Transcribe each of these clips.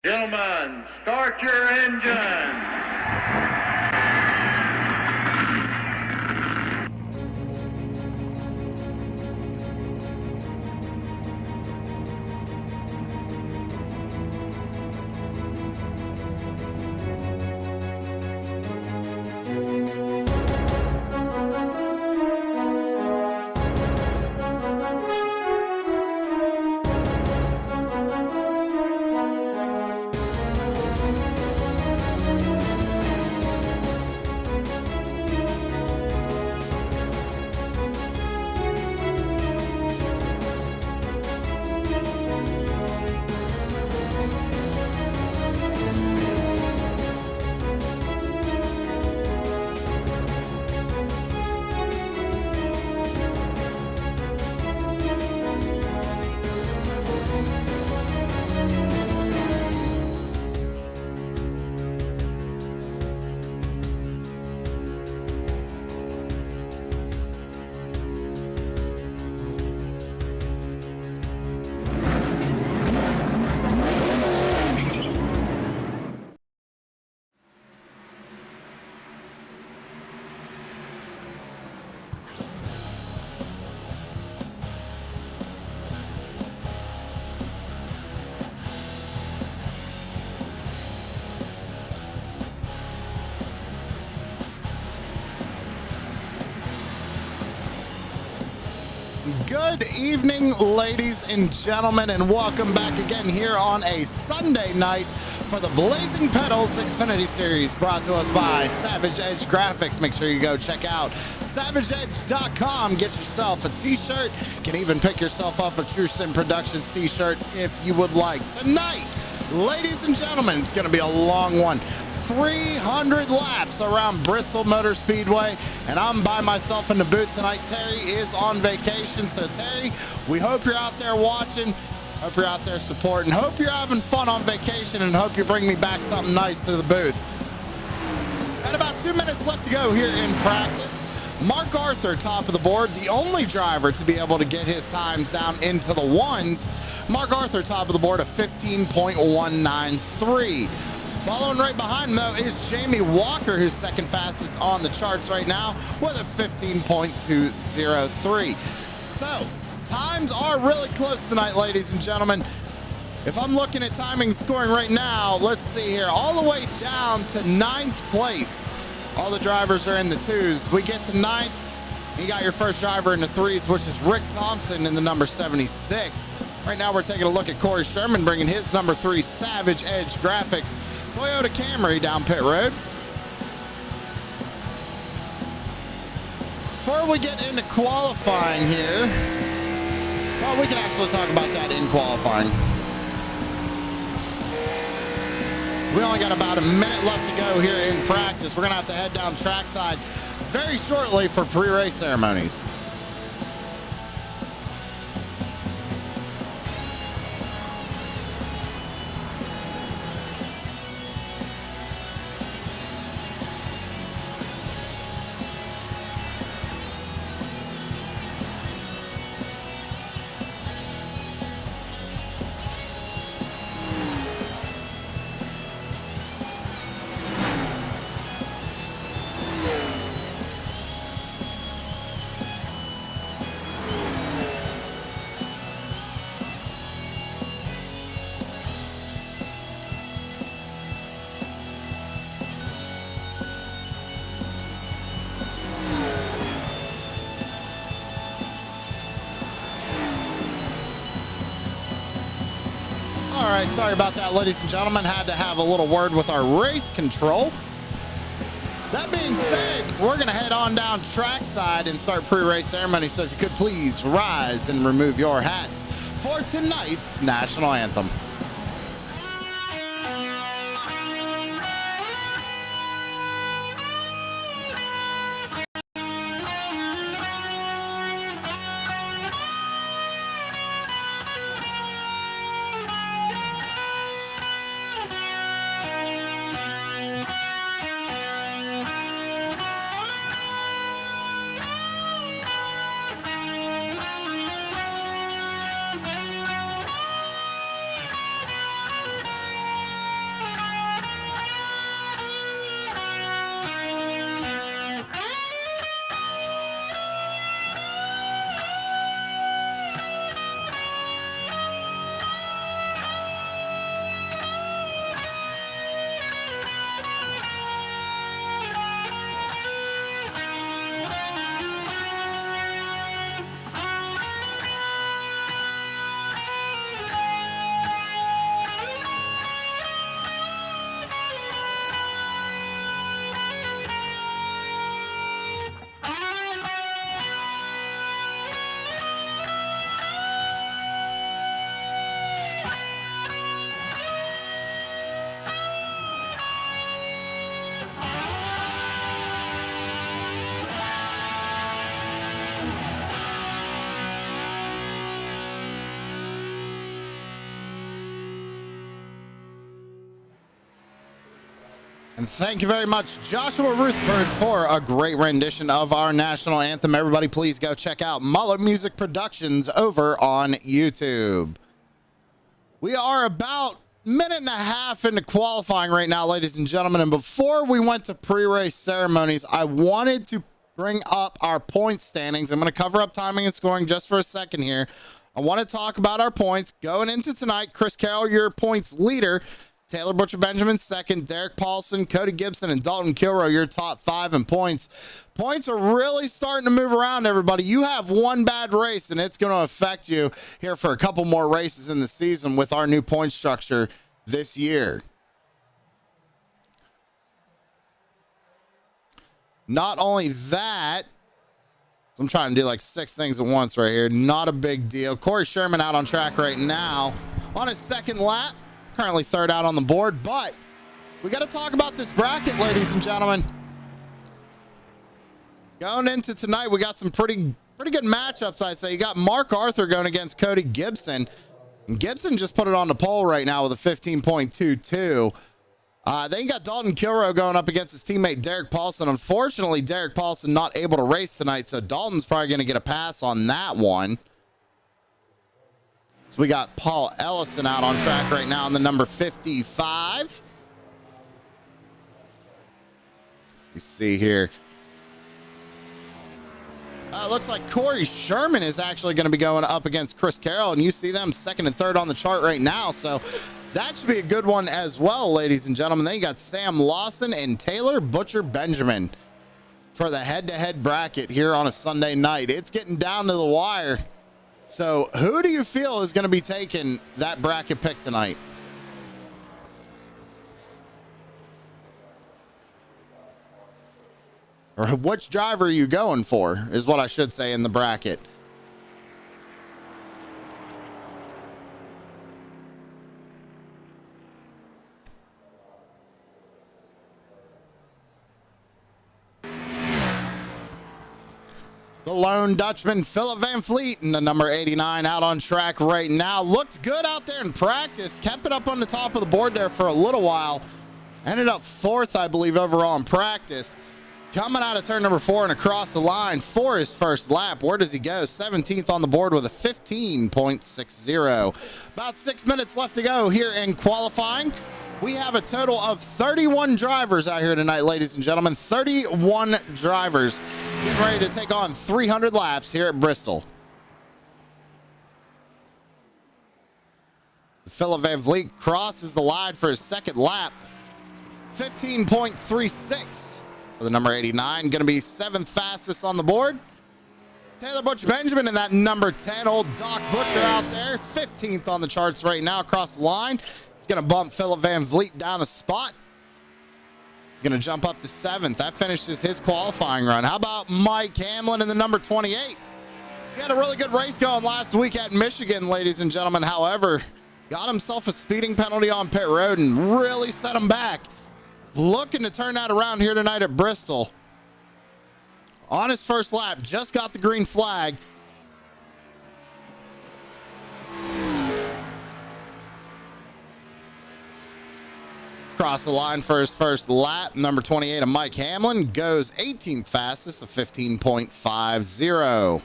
Gentlemen, start your engines. Good evening, ladies and gentlemen, and welcome back again here on a Sunday night for the Blazing Pedals Xfinity Series, brought to us by Savage Edge Graphics. Make sure you go check out savageedge.com. Get yourself a t-shirt. You can even pick yourself up a truesimproductions t-shirt if you would like. Tonight, ladies and gentlemen, it's going to be a long one. 300 laps around Bristol Motor Speedway, and I'm by myself in the booth tonight. Terry is on vacation, so Terry, we hope you're out there watching, hope you're out there supporting, hope you're having fun on vacation, and hope you bring me back something nice to the booth. Got about 2 minutes left to go here in practice. Mark Arthur, top of the board, the only driver to be able to get his times down into the ones. Mark Arthur, top of the board, of 15.193. Following right behind him, though, is Jamie Walker, who's second fastest on the charts right now with a 15.203. So, times are really close tonight, ladies and gentlemen. If I'm looking at timing and scoring right now, let's see here, all the way down to 9th place. All the drivers are in the 2s. We get to 9th, you got your first driver in the 3s, which is Rick Thompson in the number 76. Right now, we're taking a look at Corey Sherman, bringing his number 3 Savage Edge Graphics Toyota Camry down pit road. Before we get into qualifying here, well, we can actually talk about that in qualifying. We only got about a minute left to go here in practice. We're going to have to head down trackside very shortly for pre-race ceremonies. All right, sorry about that, ladies and gentlemen. Had to have a little word with our race control. That being said, we're going to head on down trackside and start pre-race ceremony. So if you could please rise and remove your hats for tonight's national anthem. And thank you very much, Joshua Rutherford, for a great rendition of our national anthem. Everybody, please go check out Mullet Music Productions over on YouTube. We are about a minute and a half into qualifying right now, ladies and gentlemen. And before we went to pre-race ceremonies, I wanted to bring up our point standings. I'm going to cover up timing and scoring just for a second here. I want to talk about our points going into tonight. Chris Carroll, your points leader. Taylor Butcher Benjamin second, Derek Paulson, Cody Gibson, and Dalton Kilroy, your top 5 in points. Points are really starting to move around, everybody. You have one bad race, and it's going to affect you here for a couple more races in the season with our new point structure this year. Not only that, I'm trying to do like 6 things at once right here. Not a big deal. Corey Sherman out on track right now on his second lap. Currently third out on the board, but we got to talk about this bracket, ladies and gentlemen. Going into tonight, we got some pretty good matchups, I'd say. You got Mark Arthur going against Cody Gibson. And Gibson just put it on the pole right now with a 15.22. Then you got Dalton Kilroy going up against his teammate Derek Paulson. Unfortunately, Derek Paulson not able to race tonight, so Dalton's probably going to get a pass on that one. So we got Paul Ellison out on track right now in the number 55. You see here. Looks like Corey Sherman is actually going to be going up against Chris Carroll, and you see them second and third on the chart right now. So that should be a good one as well, ladies and gentlemen. Then you got Sam Lawson and Taylor Butcher Benjamin for the head-to-head bracket here on a Sunday night. It's getting down to the wire. So who do you feel is going to be taking that bracket pick tonight? Or which driver are you going for is what I should say in the bracket. The lone Dutchman, Philip Van Vliet, in the number 89 out on track right now. Looked good out there in practice. Kept it up on the top of the board there for a little while. Ended up 4th, I believe, overall in practice. Coming out of turn number 4 and across the line for his first lap. Where does he go? 17th on the board with a 15.60. About 6 minutes left to go here in qualifying. We have a total of 31 drivers out here tonight, ladies and gentlemen. 31 drivers getting ready to take on 300 laps here at Bristol. Philip Van Vliet crosses the line for his second lap. 15.36 for the number 89. Going to be 7th fastest on the board. Taylor Butcher Benjamin in that number 10. Old Doc Butcher out there. 15th on the charts right now across the line. He's going to bump Philip Van Vliet down a spot. He's going to jump up to 7th. That finishes his qualifying run. How about Mike Hamlin in the number 28? He had a really good race going last week at Michigan, ladies and gentlemen. However, got himself a speeding penalty on pit road and really set him back. Looking to turn that around here tonight at Bristol. On his first lap, just got the green flag. Across the line for his first lap, number 28 of Mike Hamlin goes 18th fastest of 15.50.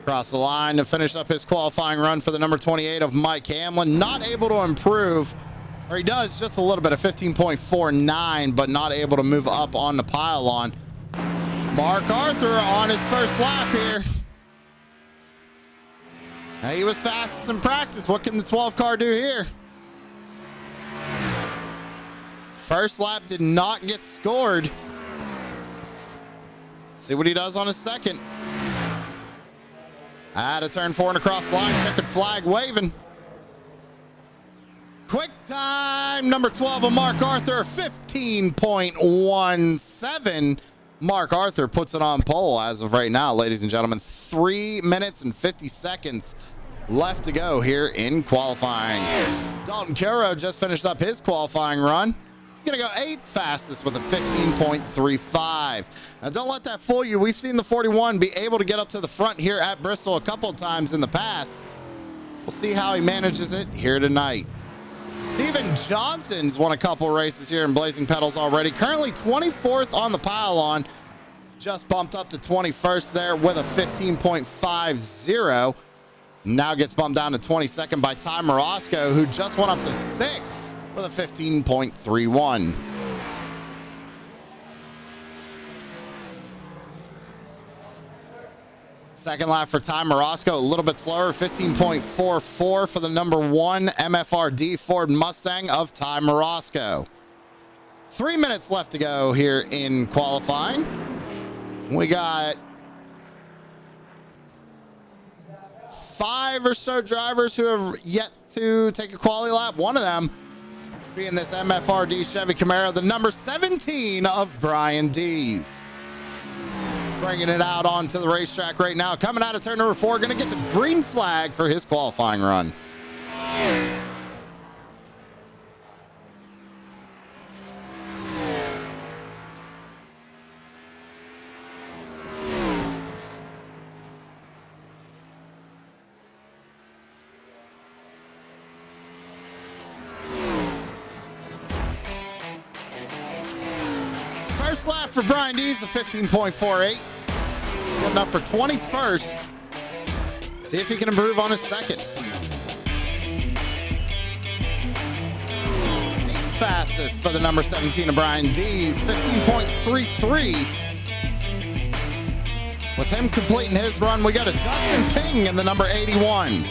Across the line to finish up his qualifying run for the number 28 of Mike Hamlin. Not able to improve, or he does just a little bit of 15.49, but not able to move up on the pylon. Mark Arthur on his first lap here. Now, he was fastest in practice. What can the 12 car do here? First lap did not get scored. See what he does on his second. Out of turn 4 and across the line. Checkered flag waving. Quick time, number 12 of Mark Arthur, 15.17. Mark Arthur puts it on pole as of right now, ladies and gentlemen. 3 minutes and 50 seconds left to go here in qualifying. Dalton Kilroy just finished up his qualifying run. Gonna go 8th fastest with a 15.35. Now don't let that fool you. We've seen the 41 be able to get up to the front here at Bristol a couple of times in the past. We'll see how he manages it here tonight. Steven Johnson's won a couple races here in Blazing Pedals already. Currently 24th on the pylon. Just bumped up to 21st there with a 15.50. Now gets bumped down to 22nd by Ty Morosco, who just went up to 6th with a 15.31. Second lap for Ty Morosco, a little bit slower, 15.44 for the number 1 MFRD Ford Mustang of Ty Morosco. 3 minutes left to go here in qualifying. We got 5 or so drivers who have yet to take a quality lap. One of them being this MFRD Chevy Camaro, the number 17 of Brian Dees. Bringing it out onto the racetrack right now. Coming out of turn number 4, going to get the green flag for his qualifying run. First lap for Brian Dees, a 15.48. Good enough for 21st. See if he can improve on his second. Fastest for the number 17 of Brian Dees, 15.33. With him completing his run, we got a Dustin Ping in the number 81.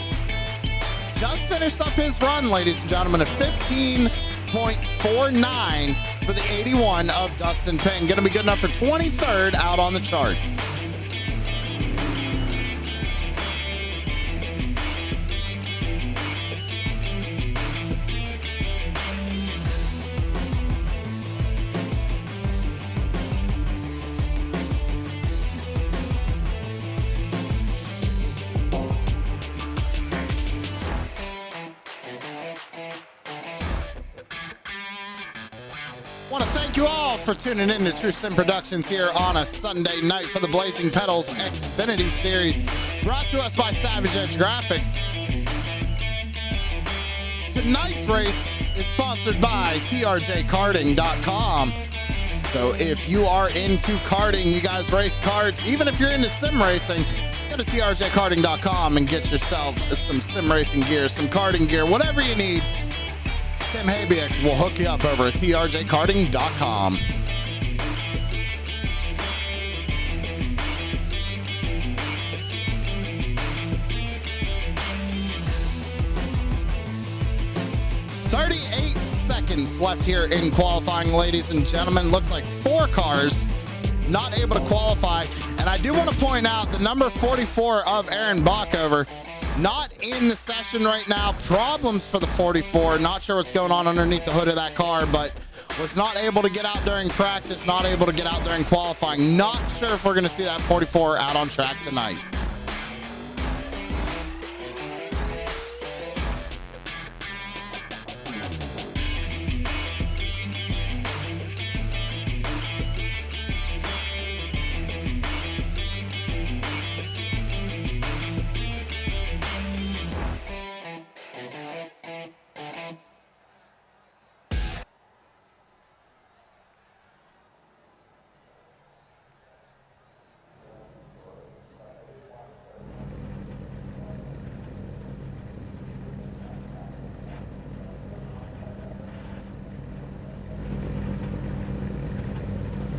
Just finished up his run, ladies and gentlemen, a 15.49 for the 81 of Dustin Ping. Going to be good enough for 23rd out on the charts. Want to thank you all for tuning in to True Sim Productions here on a Sunday night for the Blazing Pedals Xfinity Series, brought to us by Savage Edge Graphics. Tonight's race is sponsored by trjkarting.com. So if you are into karting, you guys race karts, even if you're into sim racing, go to trjkarting.com and get yourself some sim racing gear, some karting gear, whatever you need. Tim Habiak will hook you up over at trjkarting.com. Seconds left here in qualifying, ladies and gentlemen. Looks like 4 cars not able to qualify. And I do want to point out the number 44 of Aaron Bockover not in the session right now. Problems for the 44. Not sure what's going on underneath the hood of that car, but was not able to get out during practice, not able to get out during qualifying. Not sure if we're going to see that 44 out on track tonight.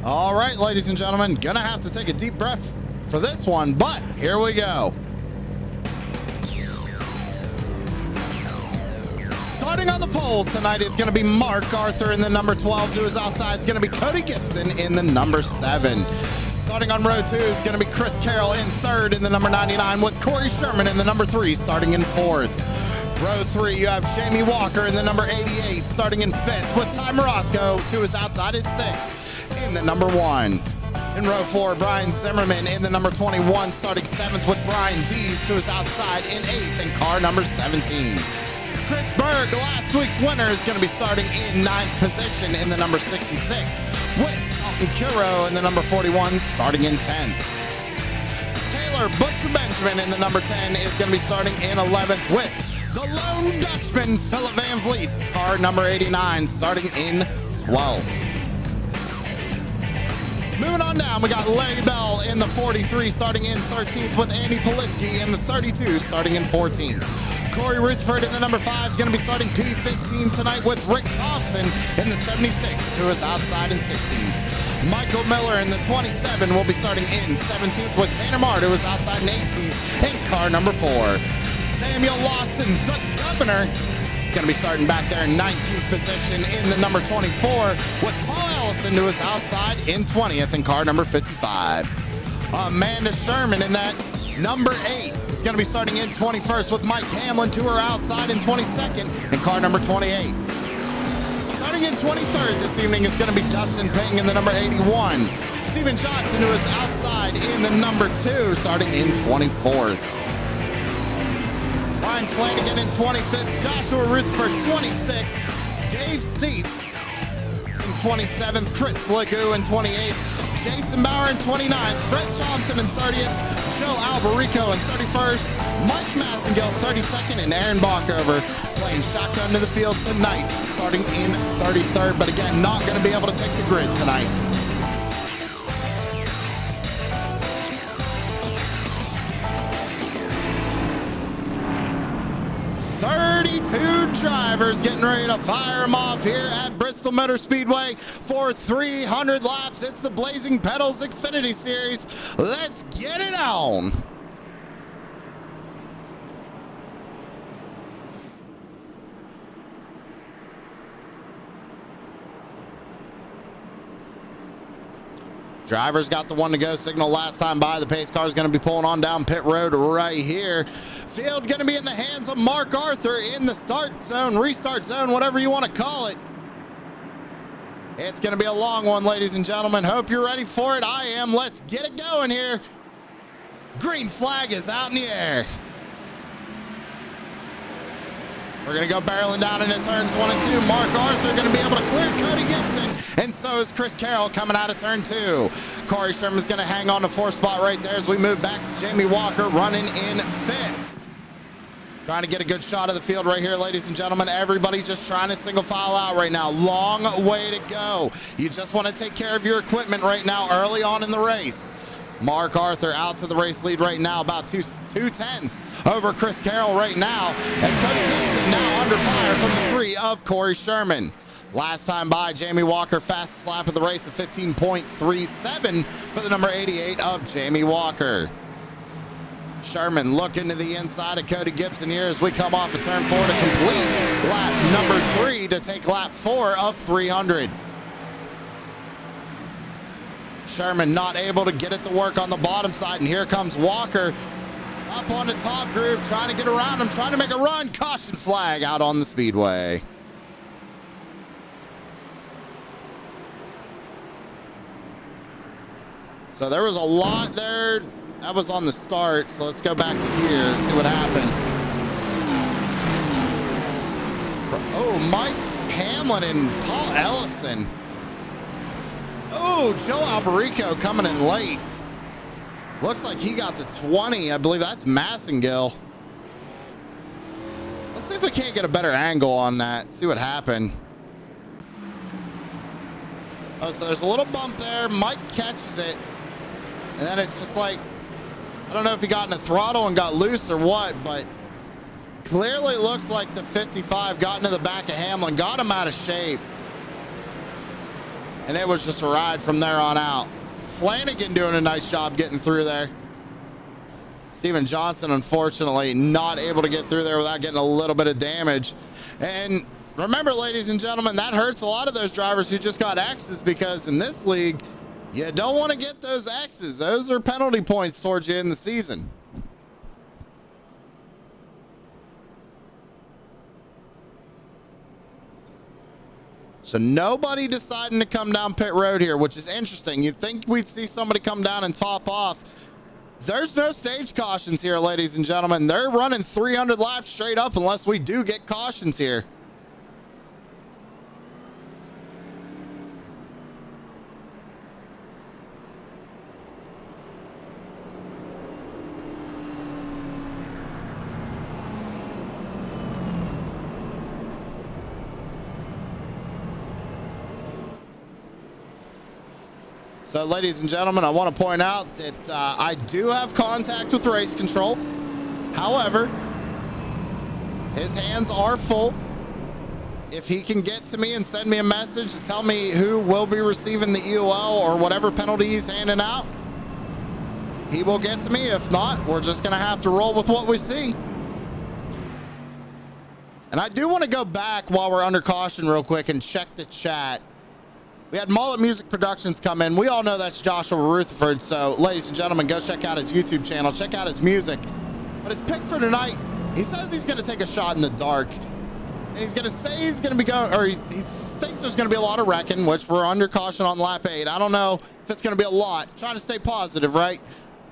All right, ladies and gentlemen, gonna have to take a deep breath for this one, but here we go. Starting on the pole tonight is gonna be Mark Arthur in the number 12. To his outside is gonna be Cody Gibson in the number 7. Starting on row 2 is gonna be Chris Carroll in 3rd in the number 99, with Corey Sherman in the number 3 starting in 4th. Row 3, you have Jamie Walker in the number 88 starting in 5th, with Ty Morosco to his outside is 6th in the number 1. In row 4, Brian Zimmerman in the number 21 starting 7th, with Brian Dees to his outside in 8th in car number 17. Chris Berg, last week's winner, is going to be starting in 9th position in the number 66, with Dalton Kiro in the number 41 starting in 10th. Taylor Butcher Benjamin in the number 10 is going to be starting in 11th, with the lone Dutchman, Philip Van Vliet, car number 89, starting in 12th. Moving on down, we got Larry Bell in the 43 starting in 13th, with Andy Poliski in the 32 starting in 14th. Corey Rutherford in the number 5 is going to be starting P15 tonight, with Rick Thompson in the 76 to his outside in 16th. Michael Miller in the 27 will be starting in 17th, with Tanner Marr to his outside in 18th in car number 4. Samuel Lawson, the governor, is going to be starting back there in 19th position in the number 24, with Paul Ellison to his outside in 20th in car number 55. Amanda Sherman in that number 8 is going to be starting in 21st, with Mike Hamlin to her outside in 22nd in car number 28. Starting in 23rd this evening is going to be Dustin Ping in the number 81. Steven Johnson to his outside in the number 2, starting in 24th. Ryan Flanagan in 25th, Joshua Rutherford 26th, Dave Seats in 27th, Chris Legou in 28th, Jason Bauer in 29th, Fred Thompson in 30th, Joe Alberico in 31st, Mike Massengill 32nd, and Aaron Bockover playing shotgun to the field tonight, starting in 33rd, but again, not going to be able to take the grid tonight. 32 drivers getting ready to fire them off here at Bristol Motor Speedway for 300 laps. It's the Blazing Pedals Xfinity Series. Let's get it on. Drivers got the one to go signal last time by. The pace car is going to be pulling on down pit road right here. Field going to be in the hands of Mark Arthur in the start zone, restart zone, whatever you want to call it. It's going to be a long one, ladies and gentlemen. Hope you're ready for it. I am. Let's get it going here. Green flag is out in the air. We're going to go barreling down into turns 1 and 2. Mark Arthur going to be able to clear Cody Gibson, and so is Chris Carroll coming out of turn 2. Corey Sherman's going to hang on to 4th spot right there as we move back to Jamie Walker running in 5th. Trying to get a good shot of the field right here, ladies and gentlemen. Everybody just trying to single file out right now. Long way to go. You just want to take care of your equipment right now early on in the race. Mark Arthur out to the race lead right now, about 2/10 over Chris Carroll right now, as Cody Gibson now under fire from the 3 of Corey Sherman. Last time by, Jamie Walker, fastest lap of the race of 15.37 for the number 88 of Jamie Walker. Sherman looking to the inside of Cody Gibson here as we come off of turn 4 to complete lap number 3 to take lap 4 of 300. Sherman not able to get it to work on the bottom side, and here comes Walker up on the top groove, trying to get around him, trying to make a run. Caution flag out on the speedway. So there was a lot there. That was on the start, so let's go back to here and see what happened. Oh, Mike Hamlin and Paul Ellison. Oh, Joe Alberico coming in late. Looks like he got the 20. I believe that's Massengill. Let's see if we can't get a better angle on that. See what happened. Oh, so there's a little bump there. Mike catches it. And then it's just like, I don't know if he got in the throttle and got loose or what, but clearly looks like the 55 got into the back of Hamlin, got him out of shape. And it was just a ride from there on out. Flanagan doing a nice job getting through there. Steven Johnson, unfortunately, not able to get through there without getting a little bit of damage. And remember, ladies and gentlemen, that hurts a lot of those drivers who just got X's, because in this league, you don't want to get those X's. Those are penalty points towards you in the season. So nobody deciding to come down pit road here, which is interesting. You'd think we'd see somebody come down and top off. There's no stage cautions here, ladies and gentlemen. They're running 300 laps straight up unless we do get cautions here. So, ladies and gentlemen, I want to point out that I do have contact with race control. However, his hands are full. If he can get to me and send me a message to tell me who will be receiving the EOL or whatever penalty he's handing out, he will get to me. If not, we're just going to have to roll with what we see. And I do want to go back while we're under caution real quick and check the chat. We had Mullet Music Productions come in. We all know that's Joshua Rutherford. So, ladies and gentlemen, go check out his YouTube channel. Check out his music. But his pick for tonight, he says he's going to take a shot in the dark. And he's going to say he's going to be going, or he thinks there's going to be a lot of wrecking, which we're under caution on lap 8. I don't know if it's going to be a lot. Trying to stay positive, right?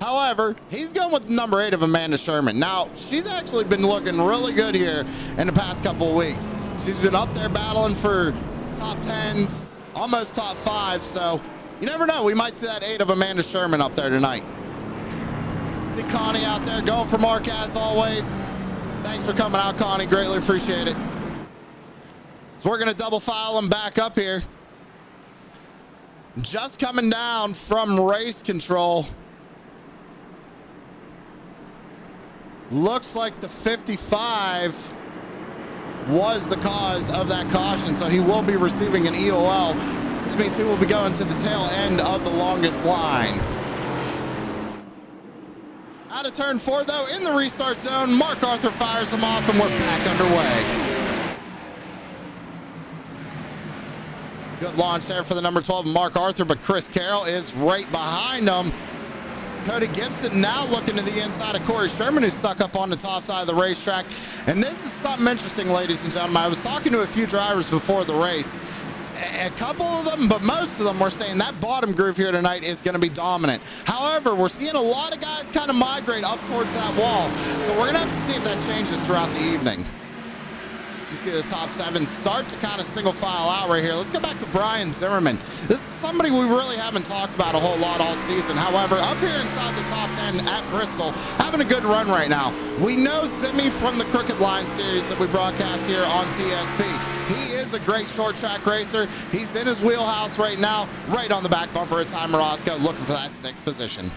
However, he's going with number 8 of Amanda Sherman. Now, she's actually been looking really good here in the past couple of weeks. She's been up there battling for top 10s. Almost top 5, so you never know. We might see that 8 of Amanda Sherman up there tonight. See Connie out there going for Mark as always. Thanks for coming out, Connie. Greatly appreciate it. So we're going to double file him back up here. Just coming down from race control. Looks like the 55 was the cause of that caution, so he will be receiving an EOL, which means he will be going to the tail end of the longest line. Out of turn 4, though, in the restart zone, Mark Arthur fires him off, and we're back underway. Good launch there for the number 12, Mark Arthur, but Chris Carroll is right behind him. Cody Gibson now looking to the inside of Corey Sherman, who's stuck up on the top side of the racetrack. And this is something interesting, ladies and gentlemen. I was talking to a few drivers before the race. A couple of them, but most of them were saying that bottom groove here tonight is going to be dominant. However, we're seeing a lot of guys kind of migrate up towards that wall. So we're going to have to see if that changes throughout the evening. You see the top 7 start to kind of single file out right here. Let's go back to Brian Zimmerman. This is somebody we really haven't talked about a whole lot all season. However, up here inside the top 10 at Bristol, having a good run right now. We know Zimmy from the Crooked Line series that we broadcast here on TSP. He is a great short track racer. He's in his wheelhouse right now, right on the back bumper of Ty Morosco, looking for that 6th position.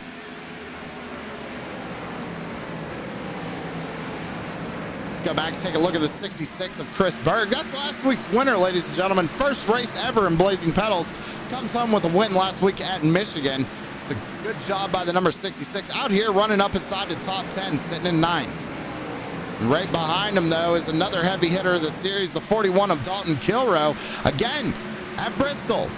Go back and take a look at the 66 of Chris Berg. That's last week's winner, ladies and gentlemen. First race ever in Blazing Pedals. Comes home with a win last week at Michigan. It's a good job by the number 66. Out here running up inside the top 10, sitting in 9th. And right behind him, though, is another heavy hitter of the series, the 41 of Dalton Kilroe. Again, at Bristol.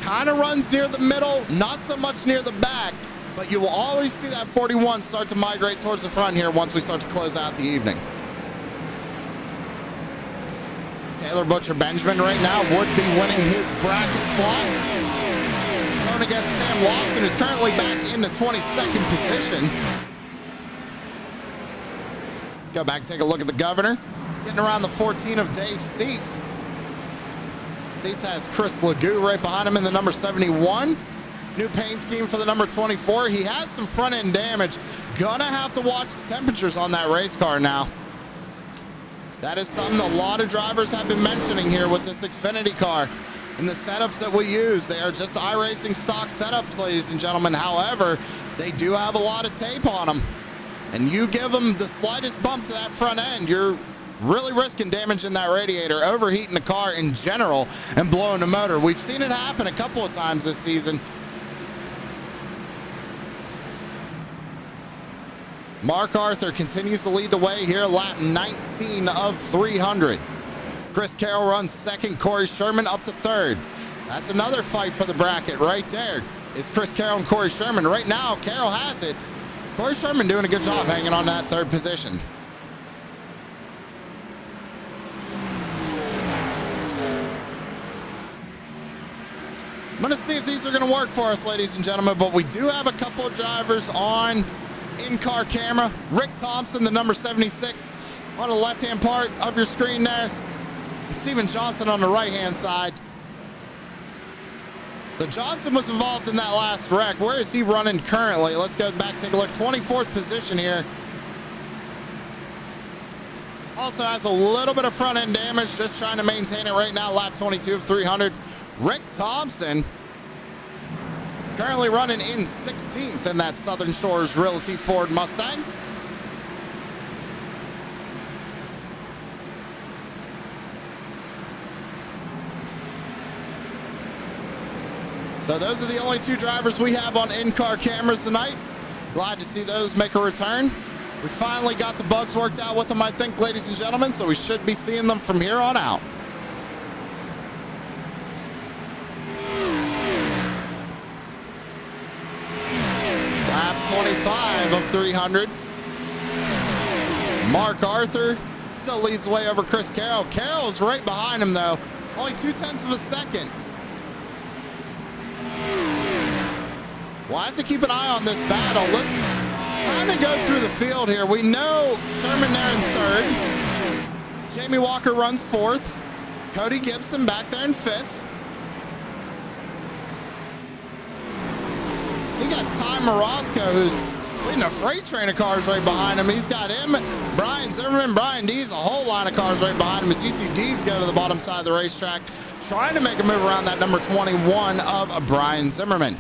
Kind of runs near the middle, not so much near the back. But you will always see that 41 start to migrate towards the front here once we start to close out the evening. Taylor Butcher Benjamin right now would be winning his bracket slot. Going against Sam Lawson, who's currently back in the 22nd position. Let's go back and take a look at the governor. Getting around the 14 of Dave Seats. Seats has Chris Legou right behind him in the number 71. New paint scheme for the number 24. He has some front end damage. Gonna have to watch the temperatures on that race car now. That is something a lot of drivers have been mentioning here with this Xfinity car. And the setups that we use, they are just iRacing stock setups, ladies and gentlemen. However, they do have a lot of tape on them. And you give them the slightest bump to that front end, you're really risking damaging that radiator, overheating the car in general, and blowing the motor. We've seen it happen a couple of times this season. Mark Arthur continues to lead the way here, lap 19 of 300. Chris Carroll runs 2nd, Corey Sherman up to 3rd. That's another fight for the bracket right there. Is Chris Carroll and Corey Sherman. Right now, Carroll has it. Corey Sherman doing a good job hanging on that 3rd position. I'm going to see if these are going to work for us, ladies and gentlemen, but we do have a couple of drivers on in-car camera. Rick Thompson, the number 76, on the left-hand part of your screen there. And Steven Johnson on the right-hand side. So Johnson was involved in that last wreck. Where is he running currently? Let's go back, take a look. 24th position here. Also has a little bit of front end damage, just trying to maintain it right now. Lap 22 of 300. Rick Thompson currently running in 16th in that Southern Shores Realty Ford Mustang. So those are the only two drivers we have on in-car cameras tonight. Glad to see those make a return. We finally got the bugs worked out with them, I think, ladies and gentlemen, so we should be seeing them from here on out. Lap 25 of 300. Mark Arthur still leads the way over Chris Carroll. Carroll's right behind him, though. Only 0.2 of a second. We'll have to keep an eye on this battle. Let's kind of go through the field here. We know Sherman there in third. Jamie Walker runs fourth. Cody Gibson back there in fifth. We got Ty Morosco, who's leading a freight train of cars right behind him. He's got him, Brian Zimmerman, Brian Dees, a whole line of cars right behind him as you see Dees go to the bottom side of the racetrack, trying to make a move around that number 21 of Brian Zimmerman.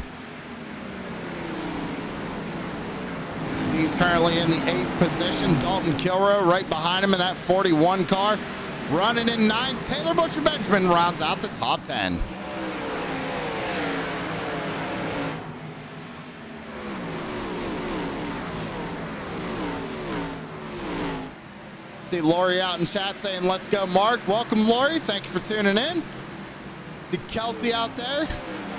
He's currently in the 8th position. Dalton Kilrow right behind him in that 41 car. Running in 9th, Taylor Butcher Benjamin rounds out the top 10. See Lori out in chat saying, let's go, Mark. Welcome, Lori. Thank you for tuning in. See Kelsey out there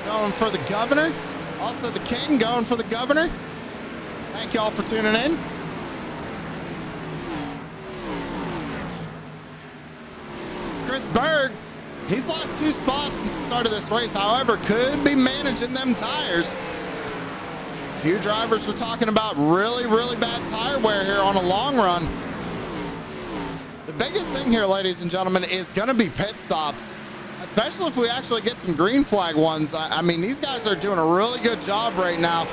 going for the governor. Also the King going for the governor. Thank y'all for tuning in. Chris Berg, he's lost 2 spots since the start of this race. However, could be managing them tires. A few drivers were talking about really, really bad tire wear here on a long run. The biggest thing here, ladies and gentlemen, is going to be pit stops, especially if we actually get some green flag ones. I mean, these guys are doing a really good job right now.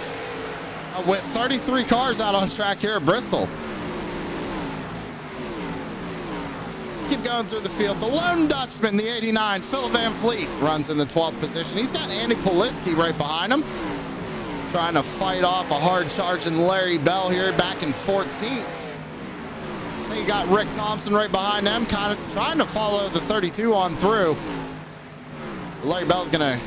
With 33 cars out on track here at Bristol. Let's keep going through the field. The lone Dutchman, the 89, Phil Van Fleet, runs in the 12th position. He's got Andy Poliski right behind him, trying to fight off a hard-charging Larry Bell here back in 14th. Then you got Rick Thompson right behind them, kind of trying to follow the 32 on through. Larry Bell's going to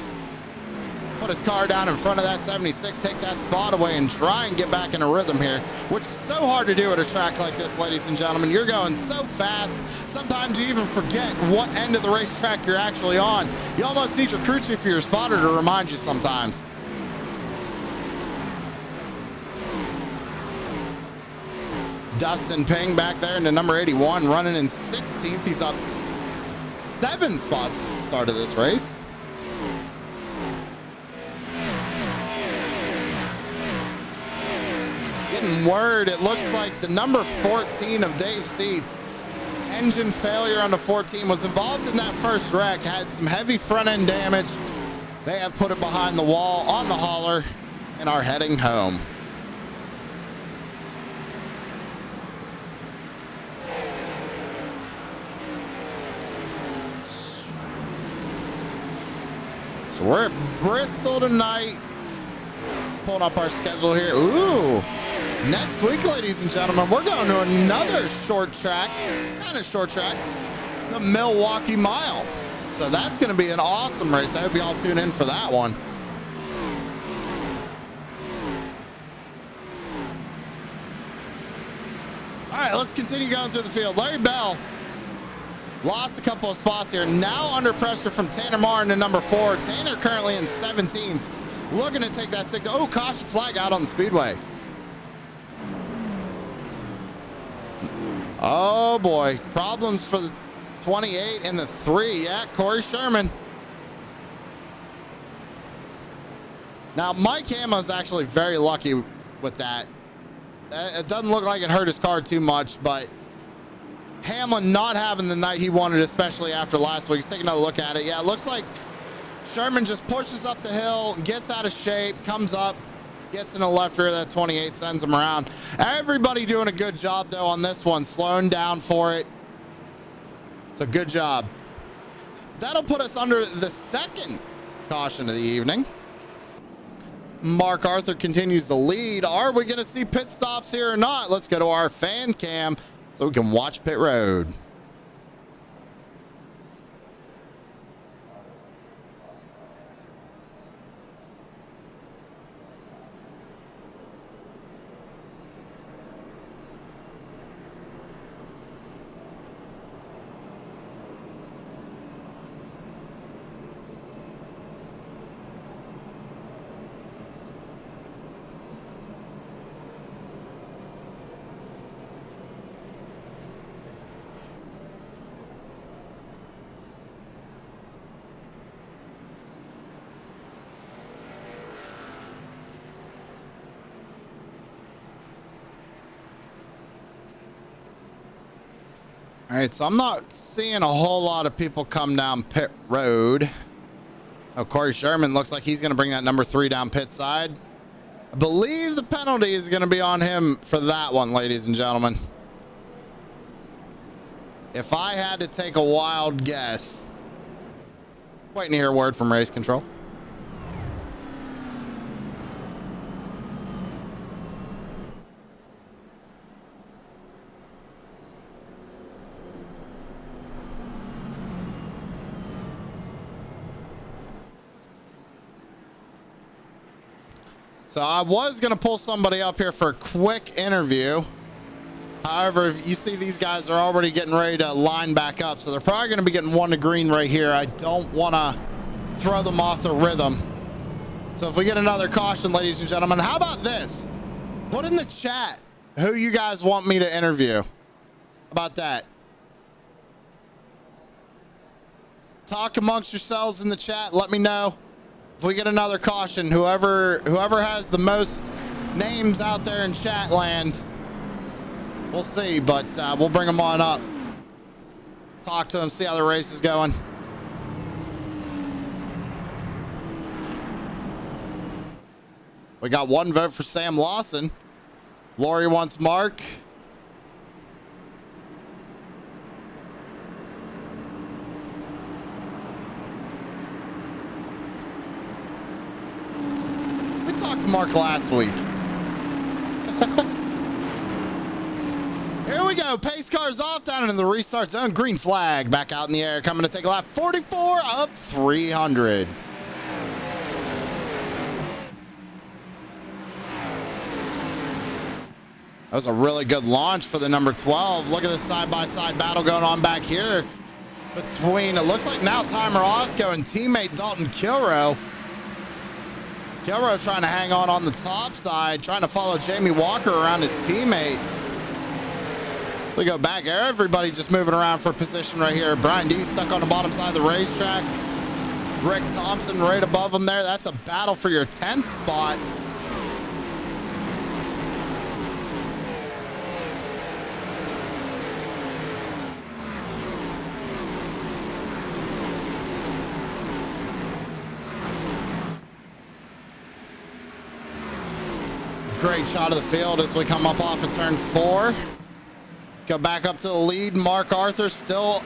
put his car down in front of that 76, take that spot away, and try and get back in a rhythm here, which is so hard to do at a track like this, ladies and gentlemen. You're going so fast, sometimes you even forget what end of the racetrack you're actually on. You almost need your crew chief or your spotter to remind you sometimes. Dustin Ping back there in the number 81, running in 16th. He's up 7 spots at the start of this race. Word, it looks like the number 14 of Dave Seats, engine failure on the 14, was involved in that first wreck, had some heavy front end damage. They have put it behind the wall on the hauler and are heading home. So we're at Bristol tonight. Let's pull up our schedule here. Ooh. Next week, ladies and gentlemen, we're going to another short track, kind of short track, the Milwaukee Mile. So that's going to be an awesome race. I hope you all tune in for that one. All right, let's continue going through the field. Larry Bell lost a couple of spots here. Now under pressure from Tanner Martin in number 4. Tanner currently in 17th, looking to take that 6. Oh, caution flag out on the speedway. Oh boy, problems for the 28 and the 3. Yeah, Corey Sherman. Now Mike Hama's actually very lucky with that. It doesn't look like it hurt his car too much, but Hamlin not having the night he wanted, especially after last week. Let's take another look at it. Yeah, it looks like Sherman just pushes up the hill, gets out of shape, comes up, gets in a left rear. That 28 sends him around. Everybody doing a good job, though, on this one, slowing down for it. It's a good job. That'll put us under the second caution of the evening. Mark Arthur continues the lead. Are we going to see pit stops here or not? Let's go to our fan cam so we can watch pit road. All right, so I'm not seeing a whole lot of people come down pit road. Oh, Corey Sherman looks like he's going to bring that number 3 down pit side. I believe the penalty is going to be on him for that one, ladies and gentlemen. If I had to take a wild guess, waiting to hear a word from race control. So I was going to pull somebody up here for a quick interview. However, if you see these guys are already getting ready to line back up, so they're probably going to be getting 1 to green right here. I don't want to throw them off the rhythm. So if we get another caution, ladies and gentlemen, how about this? Put in the chat who you guys want me to interview. How about that? Talk amongst yourselves in the chat. Let me know. If we get another caution, whoever has the most names out there in chat land, we'll see, but we'll bring them on up. Talk to them, see how the race is going. We got 1 vote for Sam Lawson. Lori wants Mark. Talked to Mark last week. Here we go. Pace cars off down into the restart zone. Green flag back out in the air. Coming to take a lap. 44 of 300. That was a really good launch for the number 12. Look at the side-by-side battle going on back here between, it looks like now Timer Osco and teammate Dalton Kilrow. Kilrow trying to hang on the top side, trying to follow Jamie Walker around his teammate. We go back. Everybody just moving around for position right here. Brian D stuck on the bottom side of the racetrack. Rick Thompson right above him there. That's a battle for your 10th spot. Great shot of the field as we come up off of turn 4. Let's go back up to the lead. Mark Arthur still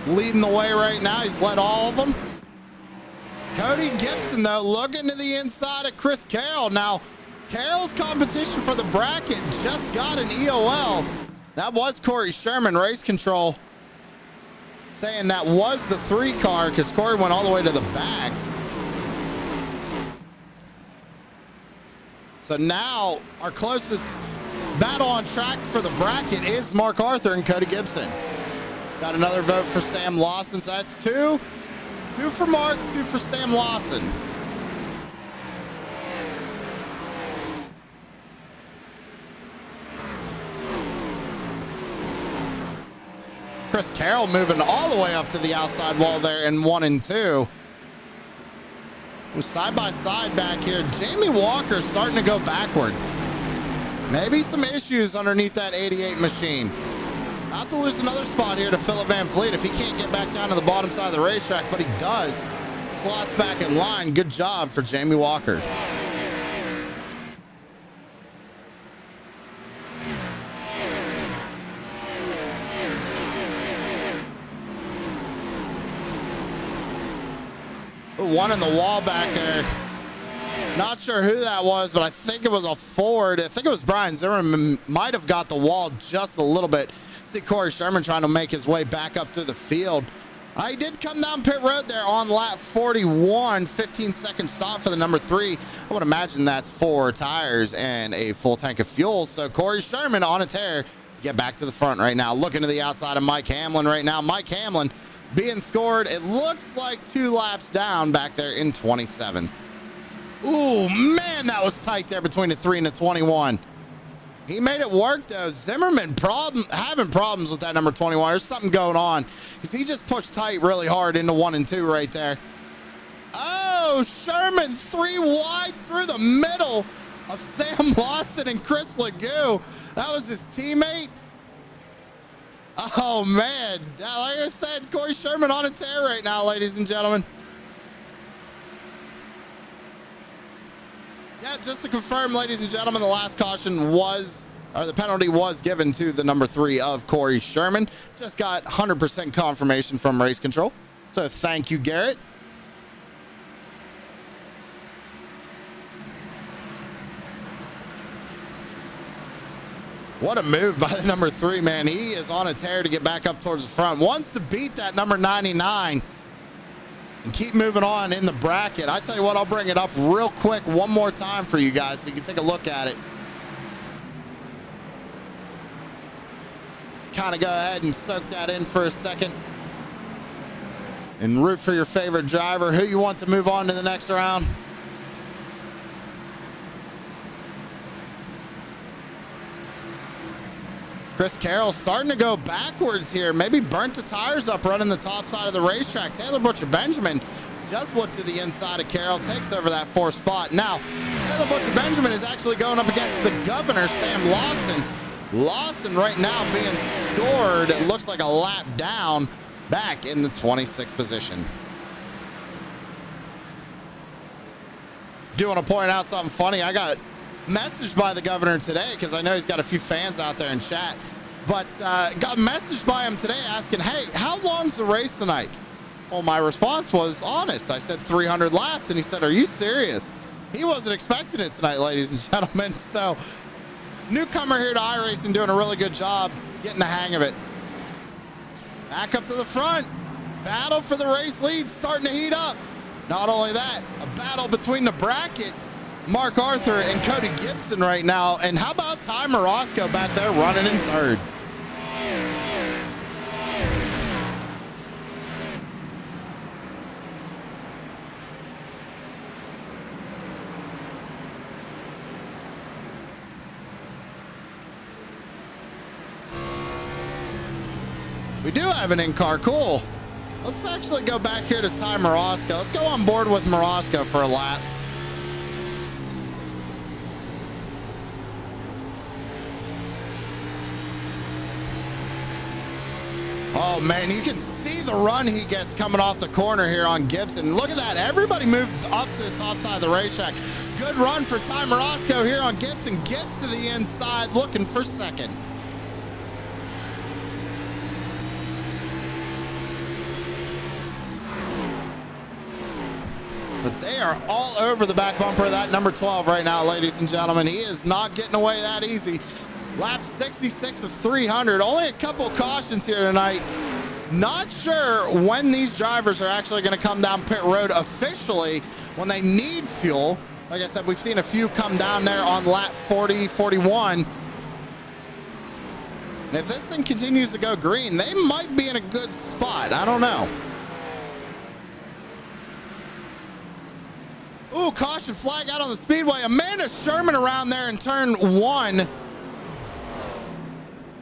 leading the way right now. He's led all of them. Cody Gibson, though, looking to the inside of Chris Carroll. Now, Carroll's competition for the bracket just got an EOL. That was Corey Sherman, race control, saying that was the 3 car because Corey went all the way to the back. So now our closest battle on track for the bracket is Mark Arthur and Cody Gibson. Got another vote for Sam Lawson. So that's 2 for Mark, 2 for Sam Lawson. Chris Carroll moving all the way up to the outside wall there in 1 and 2. Side by side back here. Jamie Walker starting to go backwards. Maybe some issues underneath that 88 machine. About to lose another spot here to Philip Van Vliet if he can't get back down to the bottom side of the racetrack, but he does. Slots back in line. Good job for Jamie Walker. One in the wall back there. Not sure who that was, but I think it was a Ford. I think it was Brian Zimmerman. Might have got the wall just a little bit. See Corey Sherman trying to make his way back up through the field. He did come down pit road there on lap 41. 15-second stop for the number 3. I would imagine that's 4 tires and a full tank of fuel. So Corey Sherman on a tear to get back to the front right now. Looking to the outside of Mike Hamlin right now. Mike Hamlin being scored, it looks like 2 laps down back there in 27th. Ooh, man, that was tight there between the 3 and the 21. He made it work, though. Zimmerman having problems with that number 21. There's something going on because he just pushed tight really hard into 1 and 2 right there. Oh, Sherman 3 wide through the middle of Sam Lawson and Chris Legoo. That was his teammate. Oh, man. Like I said, Corey Sherman on a tear right now, ladies and gentlemen. Yeah, just to confirm, ladies and gentlemen, the last caution was, or the penalty was given to the number 3 of Corey Sherman. Just got 100% confirmation from race control. So thank you, Garrett. What a move by the number 3, man. He is on a tear to get back up towards the front. Wants to beat that number 99 and keep moving on in the bracket. I tell you what, I'll bring it up real quick one more time for you guys so you can take a look at it. Let's kind of go ahead and soak that in for a second and root for your favorite driver. Who you want to move on to the next round? Chris Carroll starting to go backwards here. Maybe burnt the tires up running the top side of the racetrack. Taylor Butcher-Benjamin just looked to the inside of Carroll, takes over that 4th spot. Now, Taylor Butcher-Benjamin is actually going up against the governor, Sam Lawson. Lawson right now being scored, it looks like a lap down, back in the 26th position. Do want to point out something funny. I got messaged by the governor today because I know he's got a few fans out there in chat, but got messaged by him today asking, hey, how long's the race tonight? Well, my response was honest. I said 300 laps, and he said, are you serious? He wasn't expecting it tonight, ladies and gentlemen. So newcomer here to iRacing doing a really good job getting the hang of it. Back up to the front. Battle for the race lead starting to heat up. Not only that, a battle between the bracket, Mark Arthur and Cody Gibson right now. And how about Ty Morosco back there running in 3rd? We do have an in-car. Cool. Let's actually go back here to Ty Morosco. Let's go on board with Morosco for a lap. Oh, man, you can see the run he gets coming off the corner here on Gibson. Look at that. Everybody moved up to the top side of the racetrack. Good run for Ty Morosco here on Gibson. Gets to the inside, looking for 2nd. But they are all over the back bumper of that number 12 right now, ladies and gentlemen. He is not getting away that easy. Lap 66 of 300. Only a couple cautions here tonight. Not sure when these drivers are actually going to come down pit road officially when they need fuel. Like I said, we've seen a few come down there on lap 40, 41. And if this thing continues to go green, they might be in a good spot. I don't know. Ooh, caution flag out on the speedway. Amanda Sherman around there in turn 1.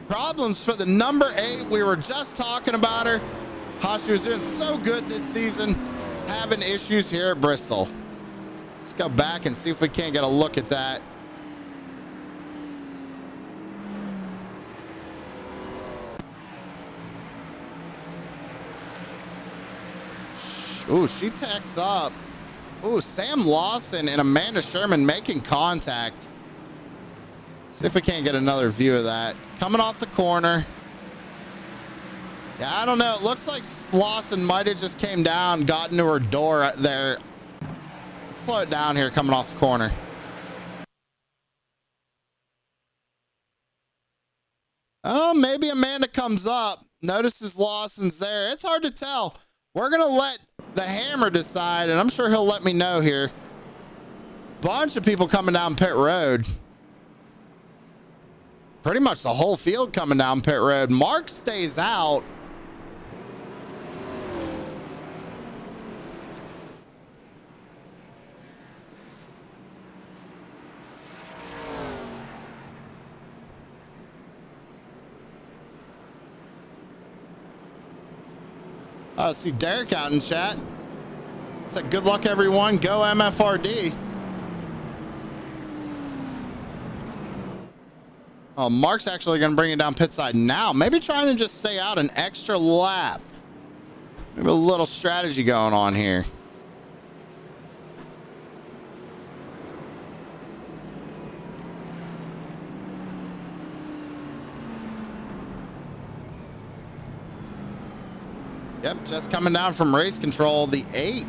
Problems for the number 8. We were just talking about her. How she was doing so good this season. Having issues here at Bristol. Let's go back and see if we can't get a look at that. Ooh, she tacks up. Ooh, Sam Lawson and Amanda Sherman making contact. See if we can't get another view of that. Coming off the corner. Yeah, I don't know. It looks like Lawson might have just came down, got into her door there. Let's slow it down here coming off the corner. Oh, maybe Amanda comes up, notices Lawson's there. It's hard to tell. We're going to let the hammer decide, and I'm sure he'll let me know here. Bunch of people coming down pit road. Pretty much the whole field coming down pit road. Mark stays out. I see Derek out in chat. Said, good luck, everyone. Go MFRD. Oh, Mark's actually going to bring it down pit side now. Maybe trying to just stay out an extra lap. Maybe a little strategy going on here. Yep, just coming down from race control. The 8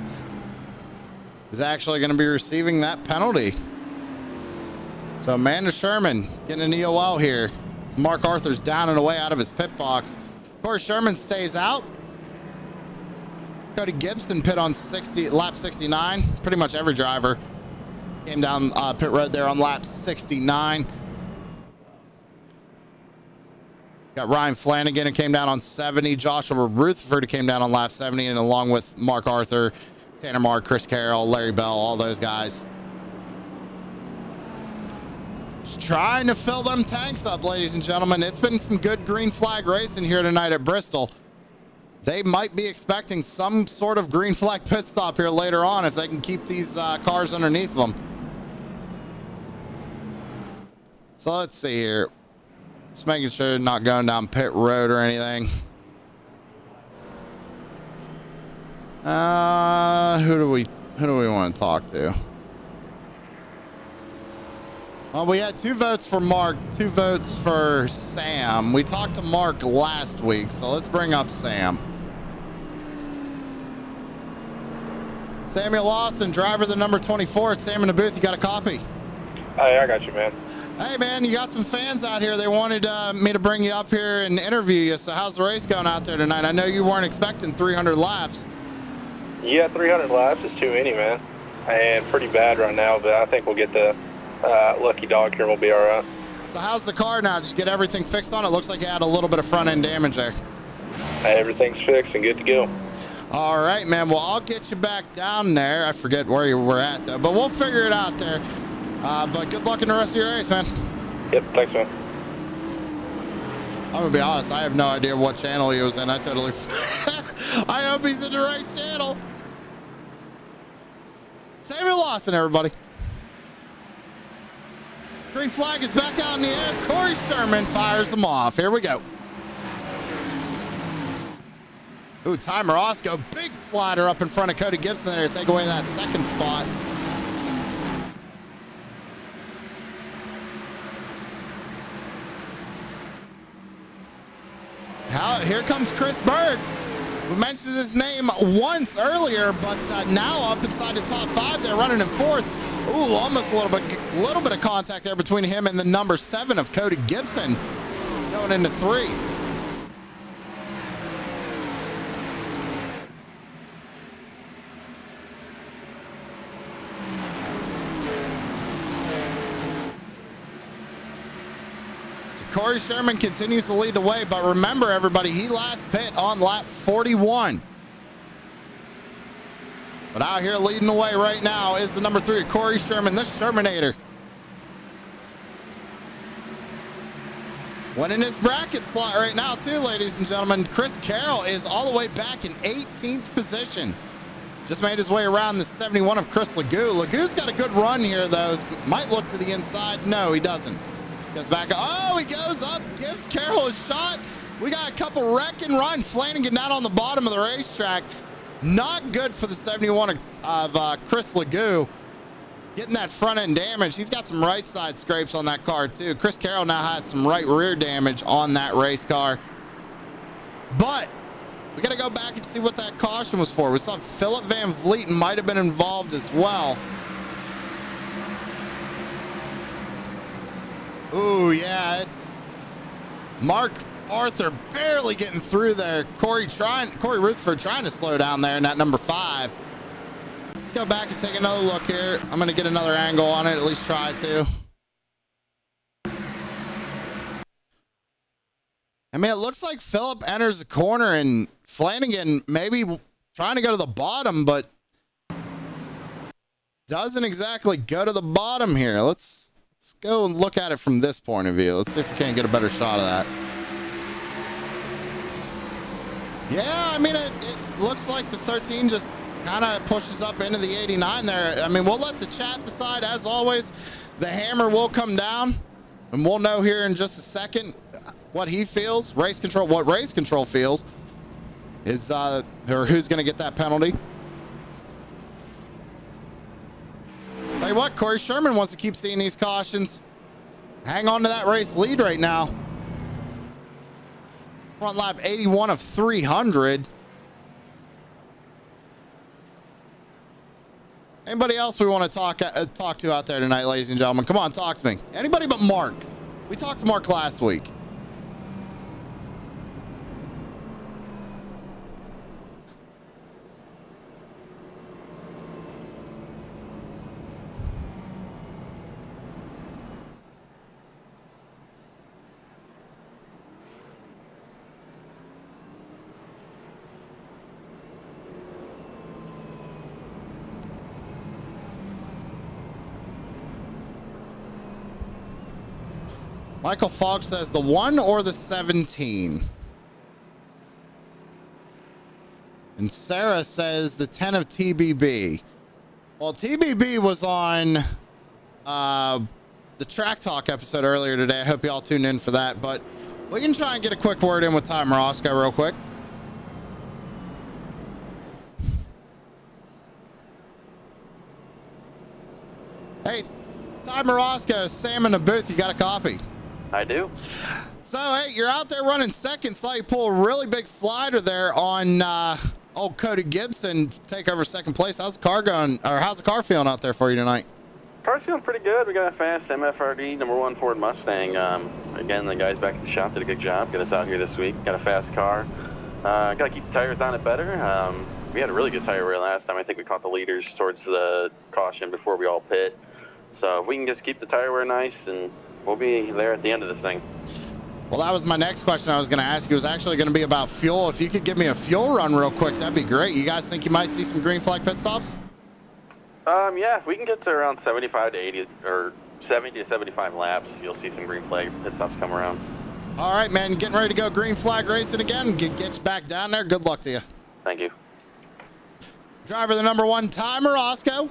is actually going to be receiving that penalty. So Amanda Sherman getting an EOL here. Mark Arthur's down and away out of his pit box. Of course, Sherman stays out. Cody Gibson pit on lap 69. Pretty much every driver came down pit road there on lap 69. Got Ryan Flanagan who came down on 70. Joshua Rutherford who came down on lap 70, and along with Mark Arthur, Tanner Mark, Chris Carroll, Larry Bell, all those guys. Just trying to fill them tanks up, ladies and gentlemen. It's been some good green flag racing here tonight at Bristol. They might be expecting some sort of green flag pit stop here later on if they can keep these cars underneath them. So let's see here. Just making sure they're not going down pit road or anything. Who do we want to talk to? Well, we had 2 votes for Mark, 2 votes for Sam. We talked to Mark last week, so let's bring up Sam. Samuel Lawson, driver the number 24. Sam in the booth, you got a copy? Hey, I got you, man. Hey, man, you got some fans out here. They wanted me to bring you up here and interview you. So how's the race going out there tonight? I know you weren't expecting 300 laps. Yeah, 300 laps is too many, man. And pretty bad right now, but I think we'll get the lucky dog here and we'll be all right. So how's the car now? Did you get everything fixed on it? Looks like you had a little bit of front-end damage there. Hey, everything's fixed and good to go. All right, man. Well, I'll get you back down there. I forget where you were at, though, but we'll figure it out there. But good luck in the rest of your race, man. Yep, thanks, man. I'm going to be honest. I have no idea what channel he was in. I totally... I hope he's in the right channel. Samuel Lawson, everybody. Green flag is back out in the air. Corey Sherman fires them off. Here we go. Ooh, Ty Morosco. Big slider up in front of Cody Gibson there to take away that second spot. Here comes Chris Berg. We mentioned his name once earlier, but now up inside the top 5. They're running in 4th. Ooh, almost a little bit of contact there between him and the number 7 of Cody Gibson going into 3. Corey Sherman continues to lead the way, but remember, everybody, he last pit on lap 41. But out here leading the way right now is the number 3, Corey Sherman, the Shermanator. Winning his bracket slot right now, too, ladies and gentlemen. Chris Carroll is all the way back in 18th position. Just made his way around the 71 of Chris Legoo. Legoo's got a good run here, though. Might look to the inside. No, he doesn't. Goes back. Oh, he goes up, gives Carroll a shot. We got a couple wreck and run. Flanagan down on the bottom of the racetrack. Not good for the 71 of Chris Legoo. Getting that front end damage. He's got some right side scrapes on that car too. Chris Carroll now has some right rear damage on that race car. But we got to go back and see what that caution was for. We saw Philip Van Vliet might have been involved as well. Ooh, yeah, it's Mark Arthur barely getting through there. Corey Rutherford trying to slow down there in that number 5. Let's go back and take another look here. I'm going to get another angle on it, at least try to. I mean, it looks like Phillip enters the corner and Flanagan maybe trying to go to the bottom, but doesn't exactly go to the bottom here. Let's go and look at it from this point of view. Let's see if we can't get a better shot of that. Yeah, I mean, it looks like the 13 just kind of pushes up into the 89 there. I mean, we'll let the chat decide. As always, the hammer will come down, and we'll know here in just a second what he feels. What race control feels is, or who's going to get that penalty. Tell you what, Corey Sherman wants to keep seeing these cautions. Hang on to that race lead right now. Front lap 81 of 300. Anybody else we want to talk to out there tonight, ladies and gentlemen? Come on, talk to me. Anybody but Mark. We talked to Mark last week. Michael Falk says the 1 or the 17. And Sarah says the 10 of TBB. Well, TBB was on the Track Talk episode earlier today. I hope you all tuned in for that. But we can try and get a quick word in with Ty Morosco real quick. Hey, Ty Morosco, Sam in the booth. You got a copy? I do. So, hey, you're out there running second. Saw you pull a really big slider there on old Cody Gibson to take over second place. How's the car going, or how's the car feeling out there for you tonight? Car's feeling pretty good. We got a fast MFRD #1 Ford Mustang. Again, the guys back at the shop did a good job. Got us out here this week. Got a fast car. Got to keep the tires on it better. We had a really good tire wear last time. I think we caught the leaders towards the caution before we all pit. So if we can just keep the tire wear nice, and we'll be there at the end of this thing. Well, that was my next question I was going to ask you. It was actually going to be about fuel. If you could give me a fuel run real quick, that'd be great. You guys think you might see some green flag pit stops? Yeah, if we can get to around 75 to 80 or 70 to 75 laps, you'll see some green flag pit stops come around. All right, man. Getting ready to go green flag racing again. Get you back down there. Good luck to you. Thank you. Driver the #1, Ty Morosco.